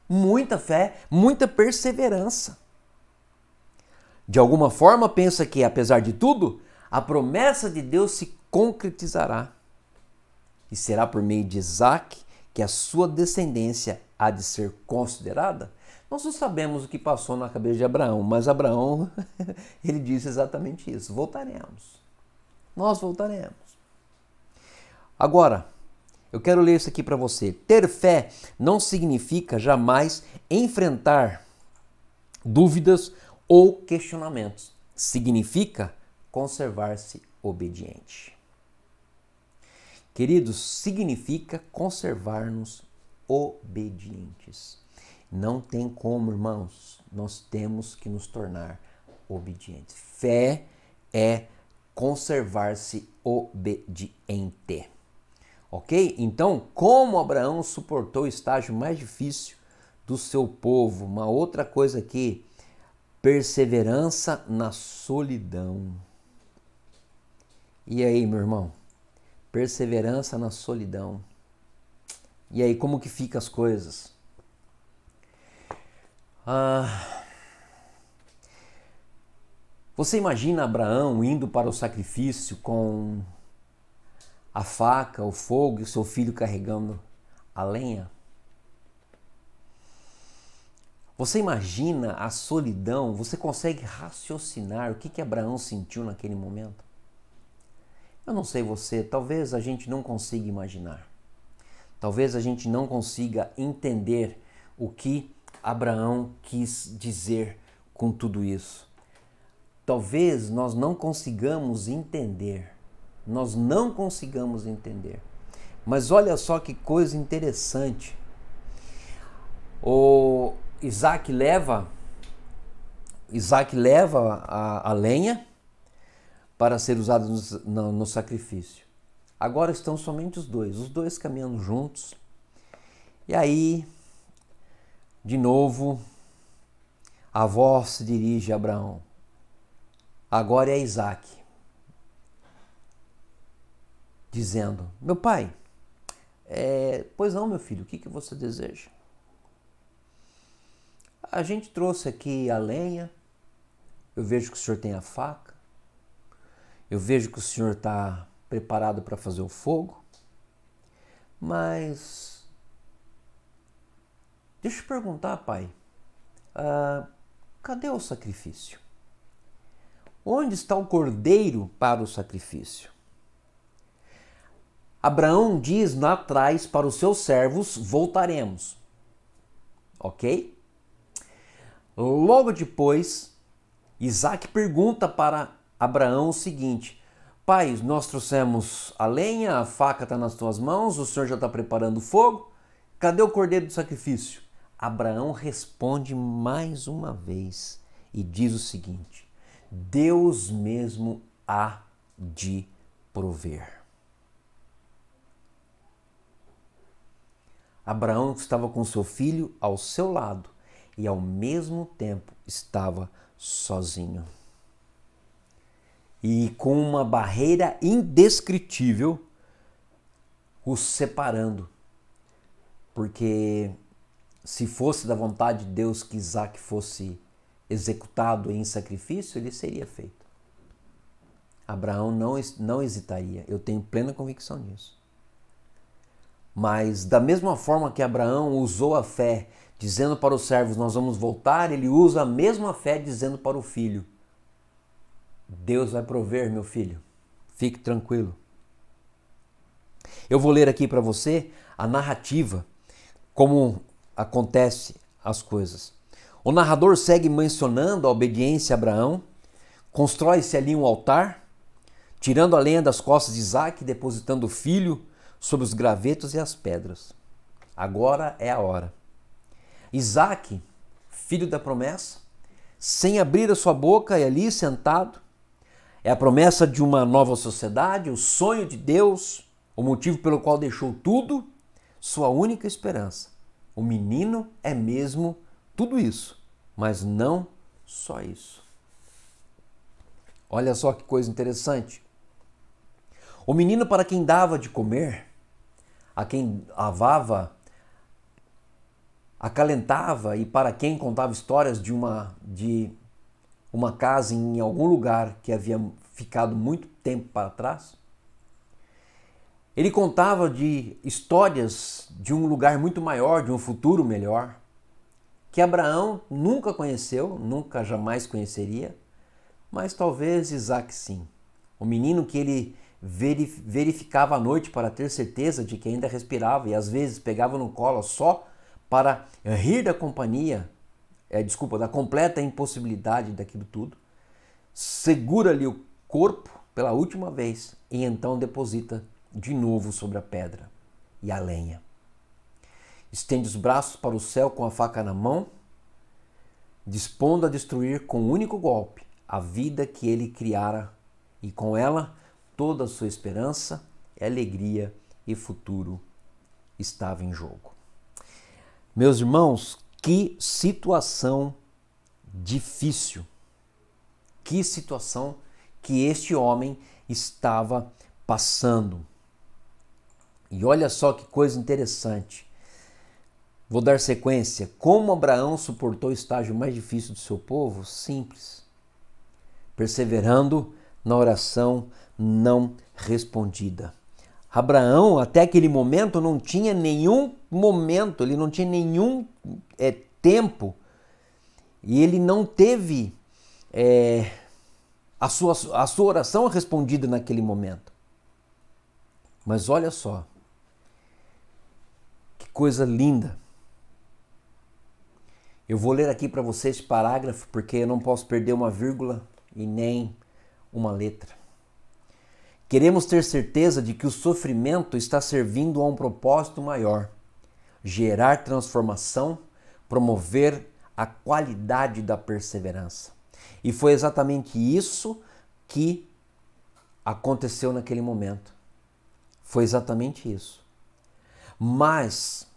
muita perseverança. De alguma forma pensa que, apesar de tudo, a promessa de Deus se concretizará. E será por meio de Isaque que a sua descendência há de ser considerada? Nós não sabemos o que passou na cabeça de Abraão, mas Abraão, ele disse exatamente isso. Voltaremos. Nós voltaremos. Agora, eu quero ler isso aqui para você. Ter fé não significa jamais enfrentar dúvidas ou questionamentos. Significa conservar-se obediente. Queridos, significa conservar-nos obedientes. Não tem como, irmãos, nós temos que nos tornar obedientes. Fé é conservar-se obediente. Ok? Então, como Abraão suportou o estágio mais difícil do seu povo? Uma outra coisa aqui, perseverança na solidão. E aí, meu irmão? Perseverança na solidão. E aí, como que fica as coisas? Você imagina Abraão indo para o sacrifício com a faca, o fogo e o seu filho carregando a lenha? Você imagina a solidão? Você consegue raciocinar o que Abraão sentiu naquele momento? Eu não sei você, talvez a gente não consiga imaginar. Talvez a gente não consiga entender o que Abraão quis dizer com tudo isso. Talvez nós não consigamos entender. Nós não consigamos entender. Mas olha só que coisa interessante. O Isaque leva a lenha para ser usado no sacrifício. Agora estão somente os dois caminhando juntos. E aí, de novo, a voz se dirige a Abraão. Agora é Isaque, dizendo, meu pai, pois não, meu filho, o que você deseja? A gente trouxe aqui a lenha, eu vejo que o senhor tem a faca, eu vejo que o senhor está preparado para fazer o fogo, mas deixa eu te perguntar, pai, cadê o sacrifício? Onde está o cordeiro para o sacrifício? Abraão diz lá atrás para os seus servos, voltaremos. ok? Logo depois, Isaac pergunta para Abraão o seguinte: pai, nós trouxemos a lenha, a faca está nas tuas mãos, o Senhor já está preparando o fogo, cadê o cordeiro do sacrifício? Abraão responde mais uma vez e diz o seguinte: Deus mesmo há de prover. Abraão estava com seu filho ao seu lado e ao mesmo tempo estava sozinho. E com uma barreira indescritível os separando. Porque se fosse da vontade de Deus que Isaac fosse executado em sacrifício, ele seria feito. Abraão não hesitaria, eu tenho plena convicção nisso. Mas da mesma forma que Abraão usou a fé, dizendo para os servos, nós vamos voltar, ele usa a mesma fé dizendo para o filho, Deus vai prover, meu filho, fique tranquilo. Eu vou ler aqui para você a narrativa, como acontece as coisas. O narrador segue mencionando a obediência a Abraão, constrói-se ali um altar, tirando a lenha das costas de Isaac, depositando o filho sobre os gravetos e as pedras. Agora é a hora. Isaac, filho da promessa, sem abrir a sua boca e ali sentado, é a promessa de uma nova sociedade, o sonho de Deus, o motivo pelo qual deixou tudo, sua única esperança. O menino é mesmo tudo isso, mas não só isso. Olha só que coisa interessante. O menino para quem dava de comer, a quem lavava, acalentava e para quem contava histórias de uma casa em algum lugar que havia ficado muito tempo para trás. Ele contava de histórias de um lugar muito maior, de um futuro melhor, que Abraão nunca conheceu, nunca jamais conheceria, mas talvez Isaac sim. O menino que ele verificava à noite para ter certeza de que ainda respirava e às vezes pegava no colo só para rir da companhia, da completa impossibilidade daquilo tudo, segura-lhe o corpo pela última vez e então deposita de novo sobre a pedra e a lenha. Estende os braços para o céu com a faca na mão, dispondo a destruir com um único golpe a vida que ele criara e com ela toda a sua esperança, alegria e futuro estava em jogo. Meus irmãos, que situação difícil, que situação que este homem estava passando. E olha só que coisa interessante. Vou dar sequência. Como Abraão suportou o estágio mais difícil do seu povo? Simples. Perseverando na oração não respondida. Abraão, até aquele momento, não tinha nenhum momento, ele não tinha nenhum tempo e ele não teve a sua oração respondida naquele momento. Mas olha só, que coisa linda. Eu vou ler aqui para você esse parágrafo porque eu não posso perder uma vírgula e nem uma letra. Queremos ter certeza de que o sofrimento está servindo a um propósito maior: gerar transformação, promover a qualidade da perseverança. E foi exatamente isso que aconteceu naquele momento. Foi exatamente isso. Mas,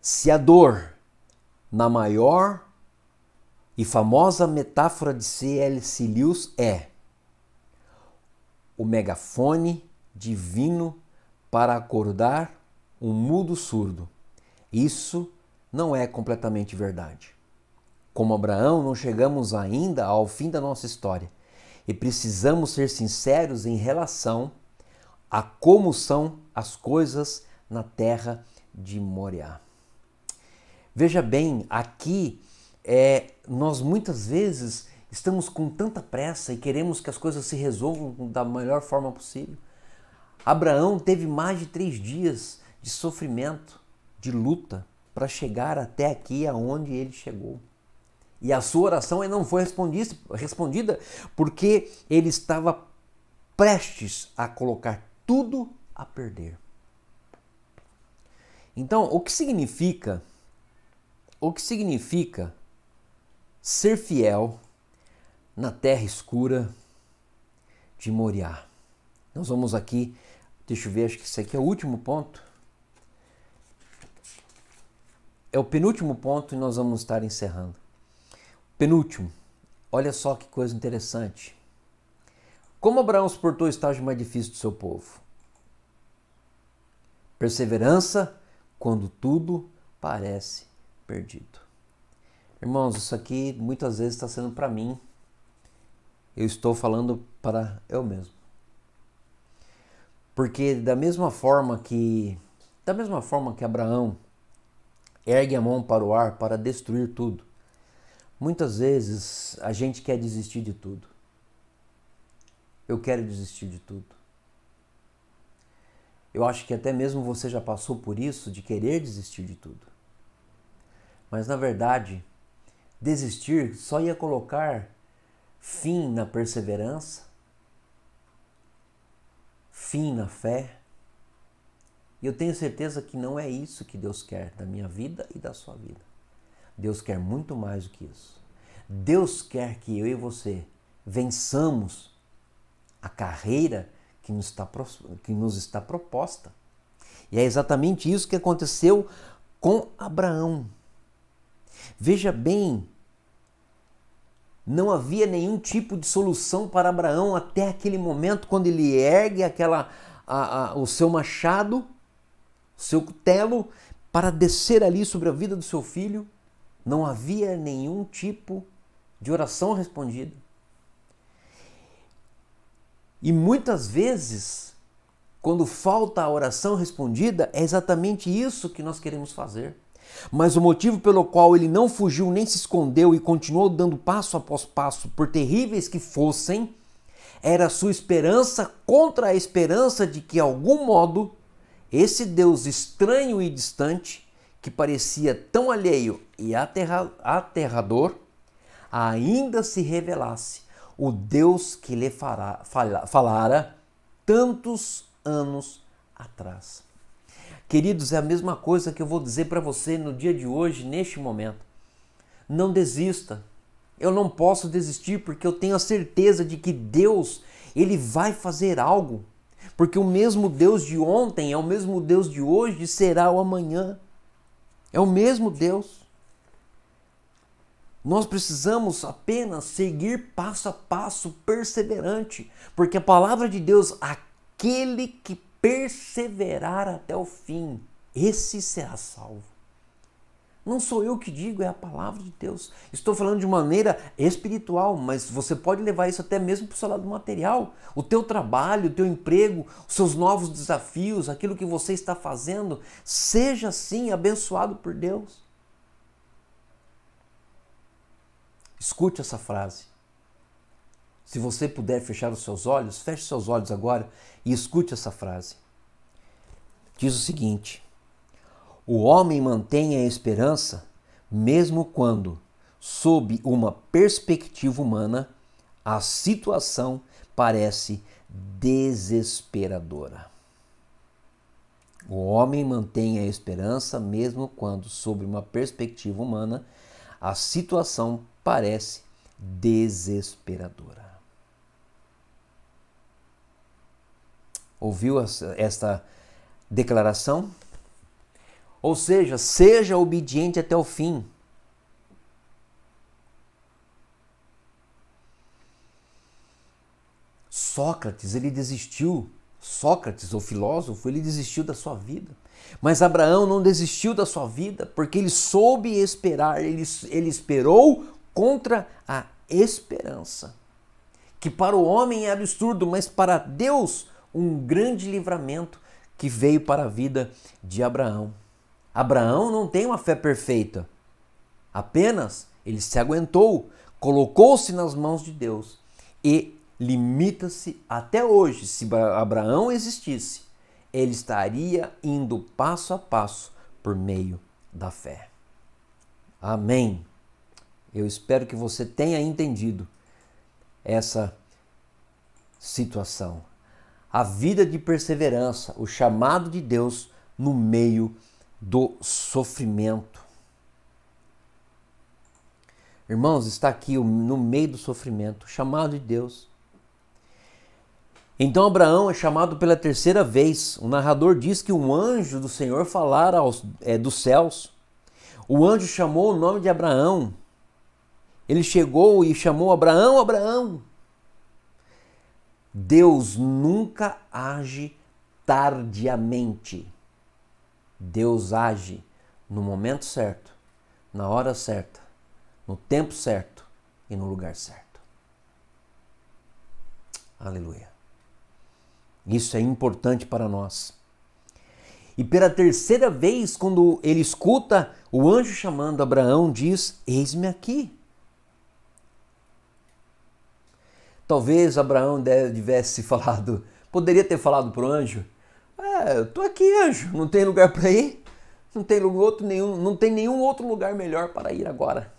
se a dor, na maior e famosa metáfora de C.S. Lewis, é o megafone divino para acordar um mudo surdo, isso não é completamente verdade. Como Abraão, não chegamos ainda ao fim da nossa história e precisamos ser sinceros em relação a como são as coisas na terra de Moriá. Veja bem, aqui nós muitas vezes estamos com tanta pressa e queremos que as coisas se resolvam da melhor forma possível. Abraão teve mais de 3 dias de sofrimento, de luta, para chegar até aqui aonde ele chegou. E a sua oração ainda não foi respondida porque ele estava prestes a colocar tudo a perder. Então, o que significa ser fiel na terra escura de Moriá? Nós vamos aqui, deixa eu ver, acho que esse aqui é o último ponto. É o penúltimo ponto e nós vamos estar encerrando. Penúltimo, olha só que coisa interessante. Como Abraão suportou o estágio mais difícil do seu povo? Perseverança quando tudo parece perdido. Irmãos, isso aqui muitas vezes está sendo para mim. Eu estou falando para eu mesmo. Porque da mesma forma que Abraão ergue a mão para o ar para destruir tudo, muitas vezes a gente quer desistir de tudo. Eu quero desistir de tudo. Eu acho que até mesmo você já passou por isso, de querer desistir de tudo. Mas na verdade, desistir só ia colocar fim na perseverança, fim na fé. E eu tenho certeza que não é isso que Deus quer da minha vida e da sua vida. Deus quer muito mais do que isso. Deus quer que eu e você vençamos a carreira que nos está proposta. E é exatamente isso que aconteceu com Abraão. Veja bem, não havia nenhum tipo de solução para Abraão até aquele momento, quando ele ergue o seu machado, o seu cutelo, para descer ali sobre a vida do seu filho. Não havia nenhum tipo de oração respondida. E muitas vezes, quando falta a oração respondida, é exatamente isso que nós queremos fazer. Mas o motivo pelo qual ele não fugiu nem se escondeu e continuou dando passo após passo, por terríveis que fossem, era a sua esperança contra a esperança de que, de algum modo, esse Deus estranho e distante, que parecia tão alheio e aterrador, ainda se revelasse o Deus que lhe falara tantos anos atrás. Queridos, é a mesma coisa que eu vou dizer para você no dia de hoje, neste momento. Não desista. Eu não posso desistir porque eu tenho a certeza de que Deus, Ele vai fazer algo. Porque o mesmo Deus de ontem é o mesmo Deus de hoje e será o amanhã. É o mesmo Deus. Nós precisamos apenas seguir passo a passo, perseverante, porque a palavra de Deus, aquele que perseverar até o fim, esse será salvo. Não sou eu que digo, é a palavra de Deus. Estou falando de maneira espiritual, mas você pode levar isso até mesmo para o seu lado material. O teu trabalho, o teu emprego, os seus novos desafios, aquilo que você está fazendo, seja assim abençoado por Deus. Escute essa frase. Se você puder fechar os seus olhos, feche seus olhos agora e escute essa frase. Diz o seguinte: o homem mantém a esperança mesmo quando, sob uma perspectiva humana, a situação parece desesperadora. O homem mantém a esperança mesmo quando, sob uma perspectiva humana, a situação parece desesperadora. Ouviu esta declaração? Ou seja, seja obediente até o fim. Sócrates, ele desistiu. Sócrates, o filósofo, ele desistiu da sua vida. Mas Abraão não desistiu da sua vida, porque ele soube esperar, ele esperou contra a esperança. Que para o homem é absurdo, mas para Deus um grande livramento que veio para a vida de Abraão. Abraão não tem uma fé perfeita. Apenas ele se aguentou, colocou-se nas mãos de Deus e limita-se até hoje. Se Abraão existisse, ele estaria indo passo a passo por meio da fé. Amém. Eu espero que você tenha entendido essa situação. A vida de perseverança, o chamado de Deus no meio do sofrimento. Irmãos, está aqui no meio do sofrimento, o chamado de Deus. Então Abraão é chamado pela terceira vez. O narrador diz que um anjo do Senhor falara dos céus. O anjo chamou o nome de Abraão. Ele chegou e chamou Abraão, Abraão. Deus nunca age tardiamente. Deus age no momento certo, na hora certa, no tempo certo e no lugar certo. Aleluia. Isso é importante para nós. E pela terceira vez, quando ele escuta o anjo chamando Abraão, diz: eis-me aqui. Talvez Abraão tivesse falado, poderia ter falado para o anjo: eu estou aqui, anjo, não tem lugar para ir, não tem nenhum outro lugar melhor para ir agora.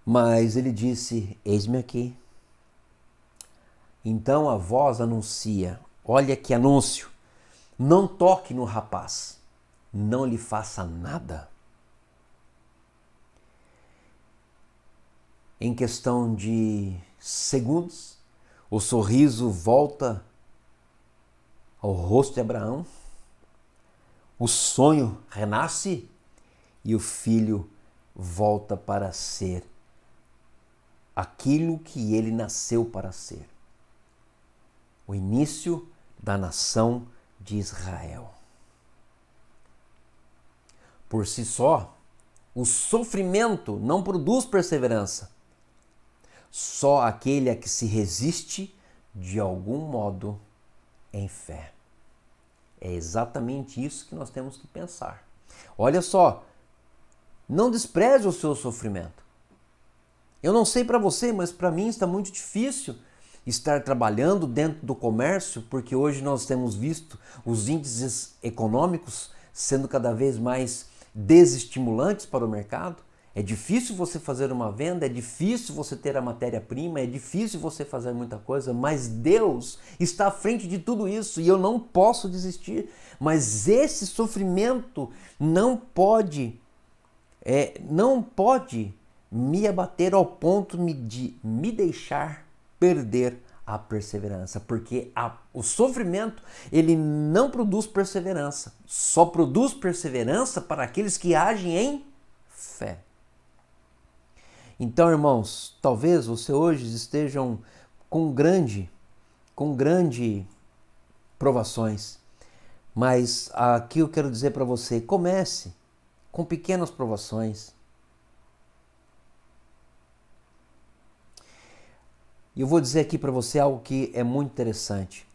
Mas ele disse: eis-me aqui. Então a voz anuncia, olha que anúncio: não toque no rapaz, não lhe faça nada. Em questão de segundos, o sorriso volta ao rosto de Abraão, o sonho renasce e o filho volta para ser aquilo que ele nasceu para ser. O início da nação de Israel. Por si só, o sofrimento não produz perseverança. Só aquele a que se resiste de algum modo em fé. É exatamente isso que nós temos que pensar. Olha só, não despreze o seu sofrimento. Eu não sei para você, mas para mim está muito difícil estar trabalhando dentro do comércio, porque hoje nós temos visto os índices econômicos sendo cada vez mais desestimulantes para o mercado. É difícil você fazer uma venda, é difícil você ter a matéria-prima, é difícil você fazer muita coisa, mas Deus está à frente de tudo isso e eu não posso desistir. Mas esse sofrimento não pode me abater ao ponto de me deixar perder a perseverança, porque o sofrimento ele não produz perseverança, só produz perseverança para aqueles que agem em fé. Então, irmãos, talvez você hoje estejam com grande provações, mas aqui eu quero dizer para você, comece com pequenas provações. E eu vou dizer aqui para você algo que é muito interessante.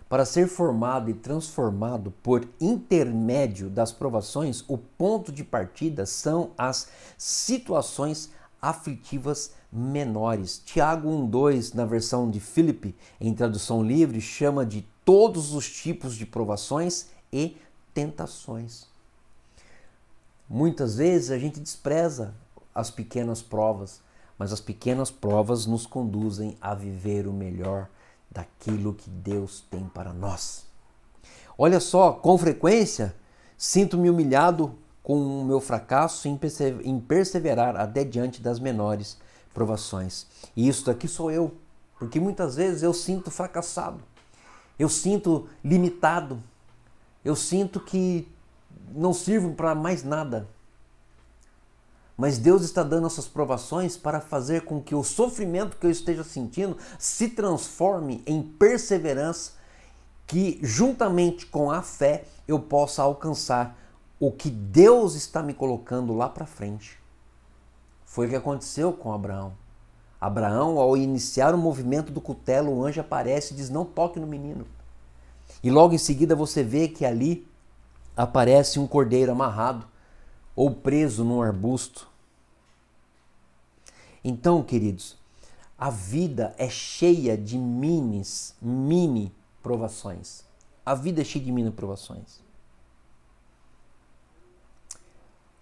Para ser formado e transformado por intermédio das provações, o ponto de partida são as situações aflitivas menores. Tiago 1,2, na versão de Philip, em tradução livre, chama de todos os tipos de provações e tentações. Muitas vezes a gente despreza as pequenas provas, mas as pequenas provas nos conduzem a viver o melhor daquilo que Deus tem para nós. Olha só, com frequência sinto-me humilhado com o meu fracasso em perseverar até diante das menores provações. E isso daqui sou eu, porque muitas vezes eu sinto fracassado, eu sinto limitado, eu sinto que não sirvo para mais nada. Mas Deus está dando essas provações para fazer com que o sofrimento que eu esteja sentindo se transforme em perseverança, que juntamente com a fé eu possa alcançar o que Deus está me colocando lá para frente. Foi o que aconteceu com Abraão. Abraão, ao iniciar o movimento do cutelo, o anjo aparece e diz: não toque no menino. E logo em seguida você vê que ali aparece um cordeiro amarrado ou preso num arbusto. Então, queridos, a vida é cheia de mini provações. A vida é cheia de mini provações.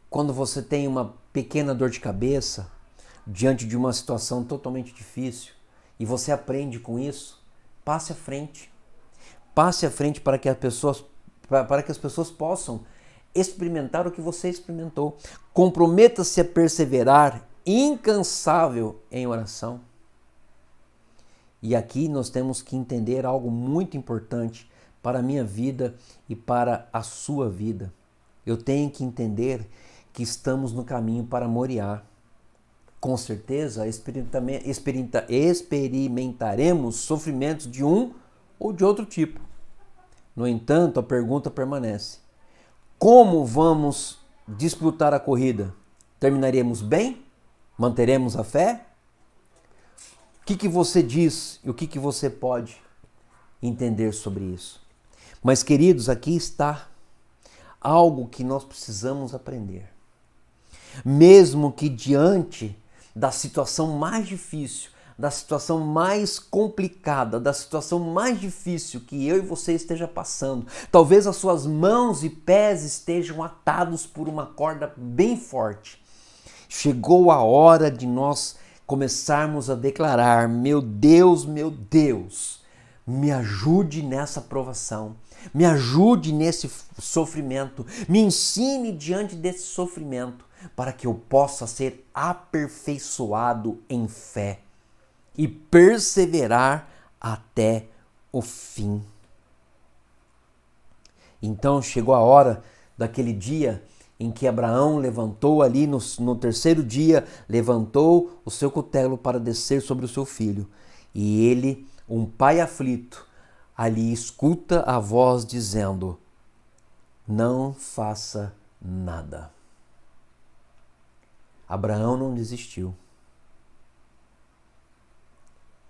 quando você tem uma pequena dor de cabeça diante de uma situação totalmente difícil e você aprende com isso, passe à frente. Passe à frente para que as pessoas possam experimentar o que você experimentou. Comprometa-se a perseverar incansável em oração. E aqui nós temos que entender algo muito importante para a minha vida e para a sua vida. Eu tenho que entender que estamos no caminho para Moriá. Com certeza experimentaremos sofrimentos de um ou de outro tipo. No entanto, a pergunta permanece: como vamos disputar a corrida? Terminaremos bem? Manteremos a fé? O que você diz e o que você pode entender sobre isso? Mas, queridos, aqui está algo que nós precisamos aprender. Mesmo que diante da situação mais difícil, da situação mais complicada, da situação mais difícil que eu e você esteja passando, talvez as suas mãos e pés estejam atados por uma corda bem forte. Chegou a hora de nós começarmos a declarar: meu Deus, me ajude nessa provação, me ajude nesse sofrimento, me ensine diante desse sofrimento, para que eu possa ser aperfeiçoado em fé e perseverar até o fim. Então chegou a hora daquele dia em que Abraão levantou ali no terceiro dia, levantou o seu cutelo para descer sobre o seu filho. E ele, um pai aflito, ali escuta a voz dizendo: não faça nada. Abraão não desistiu.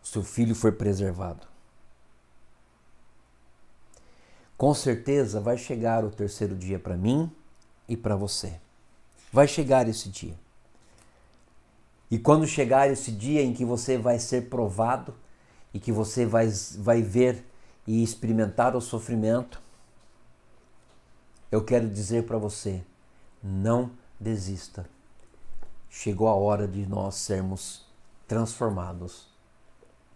Seu filho foi preservado. Com certeza vai chegar o terceiro dia para mim e para você. Vai chegar esse dia. E quando chegar esse dia em que você vai ser provado e que você vai ver e experimentar o sofrimento, eu quero dizer para você: não desista. Chegou a hora de nós sermos transformados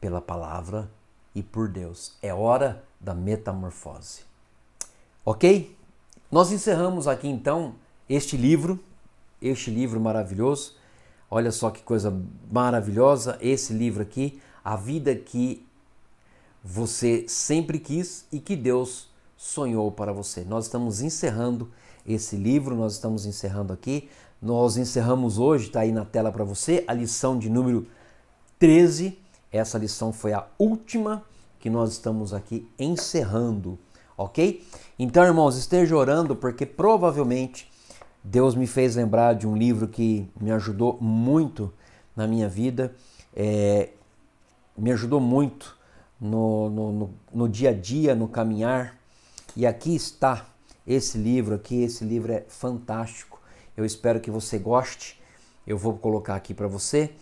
pela palavra e por Deus. É hora da metamorfose. Ok? Nós encerramos aqui então este livro maravilhoso. Olha só que coisa maravilhosa esse livro aqui, a vida que você sempre quis e que Deus sonhou para você. Nós estamos encerrando esse livro, nós estamos encerrando aqui. Nós encerramos hoje, está aí na tela para você, a lição de número 13. Essa lição foi a última que nós estamos aqui encerrando, ok? Então, irmãos, esteja orando, porque provavelmente Deus me fez lembrar de um livro que me ajudou muito na minha vida, me ajudou muito no dia a dia, no caminhar. E aqui está esse livro aqui, esse livro é fantástico. Eu espero que você goste. Eu vou colocar aqui para você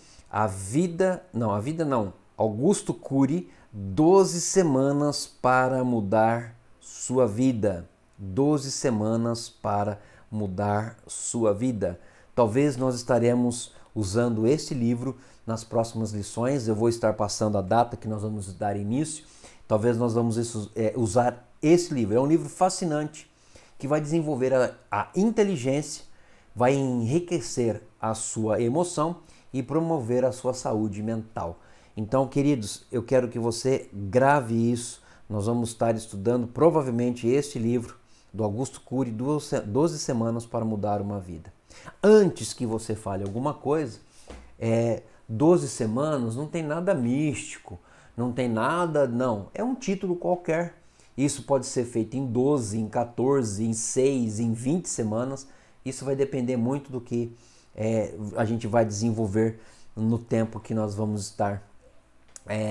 Augusto Cury, 12 semanas para mudar sua vida. 12 semanas para mudar sua vida. Talvez nós estaremos usando este livro nas próximas lições. Eu vou estar passando a data que nós vamos dar início. Talvez nós vamos usar esse livro. É um livro fascinante que vai desenvolver a inteligência, vai enriquecer a sua emoção e promover a sua saúde mental. Então, queridos, eu quero que você grave isso. Nós vamos estar estudando provavelmente este livro do Augusto Cury, 12 semanas para mudar uma vida. Antes que você fale alguma coisa, 12 semanas não tem nada místico, não tem nada, não. É um título qualquer. Isso pode ser feito em 12, em 14, em 6, em 20 semanas. Isso vai depender muito do que a gente vai desenvolver no tempo que nós vamos estar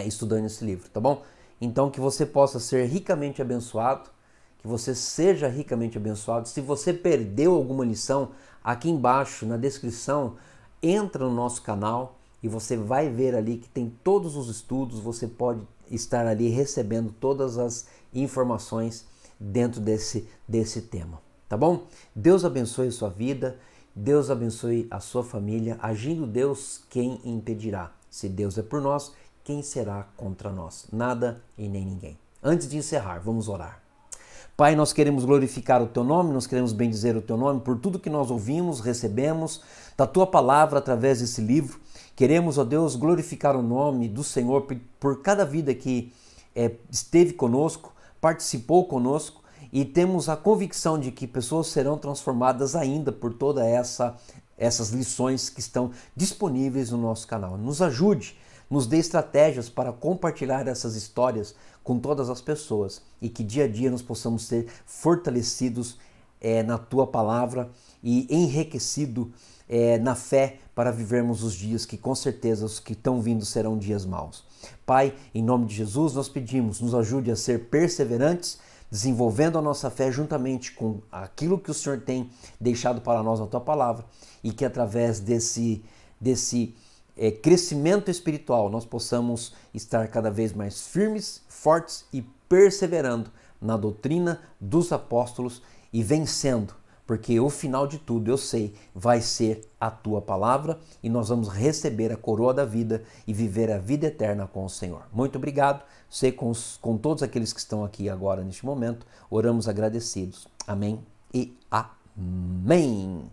estudando esse livro, tá bom? Então, que você possa ser ricamente abençoado, que você seja ricamente abençoado. Se você perdeu alguma lição, aqui embaixo na descrição, entra no nosso canal e você vai ver ali que tem todos os estudos, você pode estar ali recebendo todas as informações dentro desse tema, tá bom? Deus abençoe a sua vida, Deus abençoe a sua família. Agindo Deus, quem impedirá? Se Deus é por nós, quem será contra nós? Nada e nem ninguém. Antes de encerrar, vamos orar. Pai, nós queremos glorificar o Teu nome, nós queremos bendizer o Teu nome por tudo que nós ouvimos, recebemos da Tua palavra através desse livro. Queremos, ó Deus, glorificar o nome do Senhor por cada vida que esteve conosco, participou conosco, e temos a convicção de que pessoas serão transformadas ainda por todas essas lições que estão disponíveis no nosso canal. Nos ajude, nos dê estratégias para compartilhar essas histórias com todas as pessoas e que dia a dia nós possamos ser fortalecidos na Tua palavra e enriquecido na fé para vivermos os dias que com certeza os que estão vindo serão dias maus. Pai, em nome de Jesus nós pedimos, nos ajude a ser perseverantes, desenvolvendo a nossa fé juntamente com aquilo que o Senhor tem deixado para nós na Tua palavra, e que através desse crescimento espiritual nós possamos estar cada vez mais firmes, fortes e perseverando na doutrina dos apóstolos e vencendo, porque o final de tudo, eu sei, vai ser a Tua palavra e nós vamos receber a coroa da vida e viver a vida eterna com o Senhor. Muito obrigado. Sei com todos aqueles que estão aqui agora neste momento, oramos agradecidos. Amém e amém.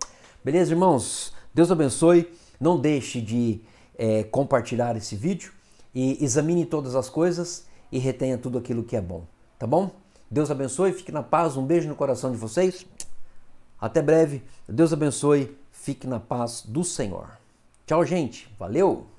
Beleza, irmãos? Deus abençoe. Não deixe de compartilhar esse vídeo e examine todas as coisas e retenha tudo aquilo que é bom, tá bom? Deus abençoe, fique na paz, um beijo no coração de vocês. Até breve. Deus abençoe, fique na paz do Senhor. Tchau, gente. Valeu!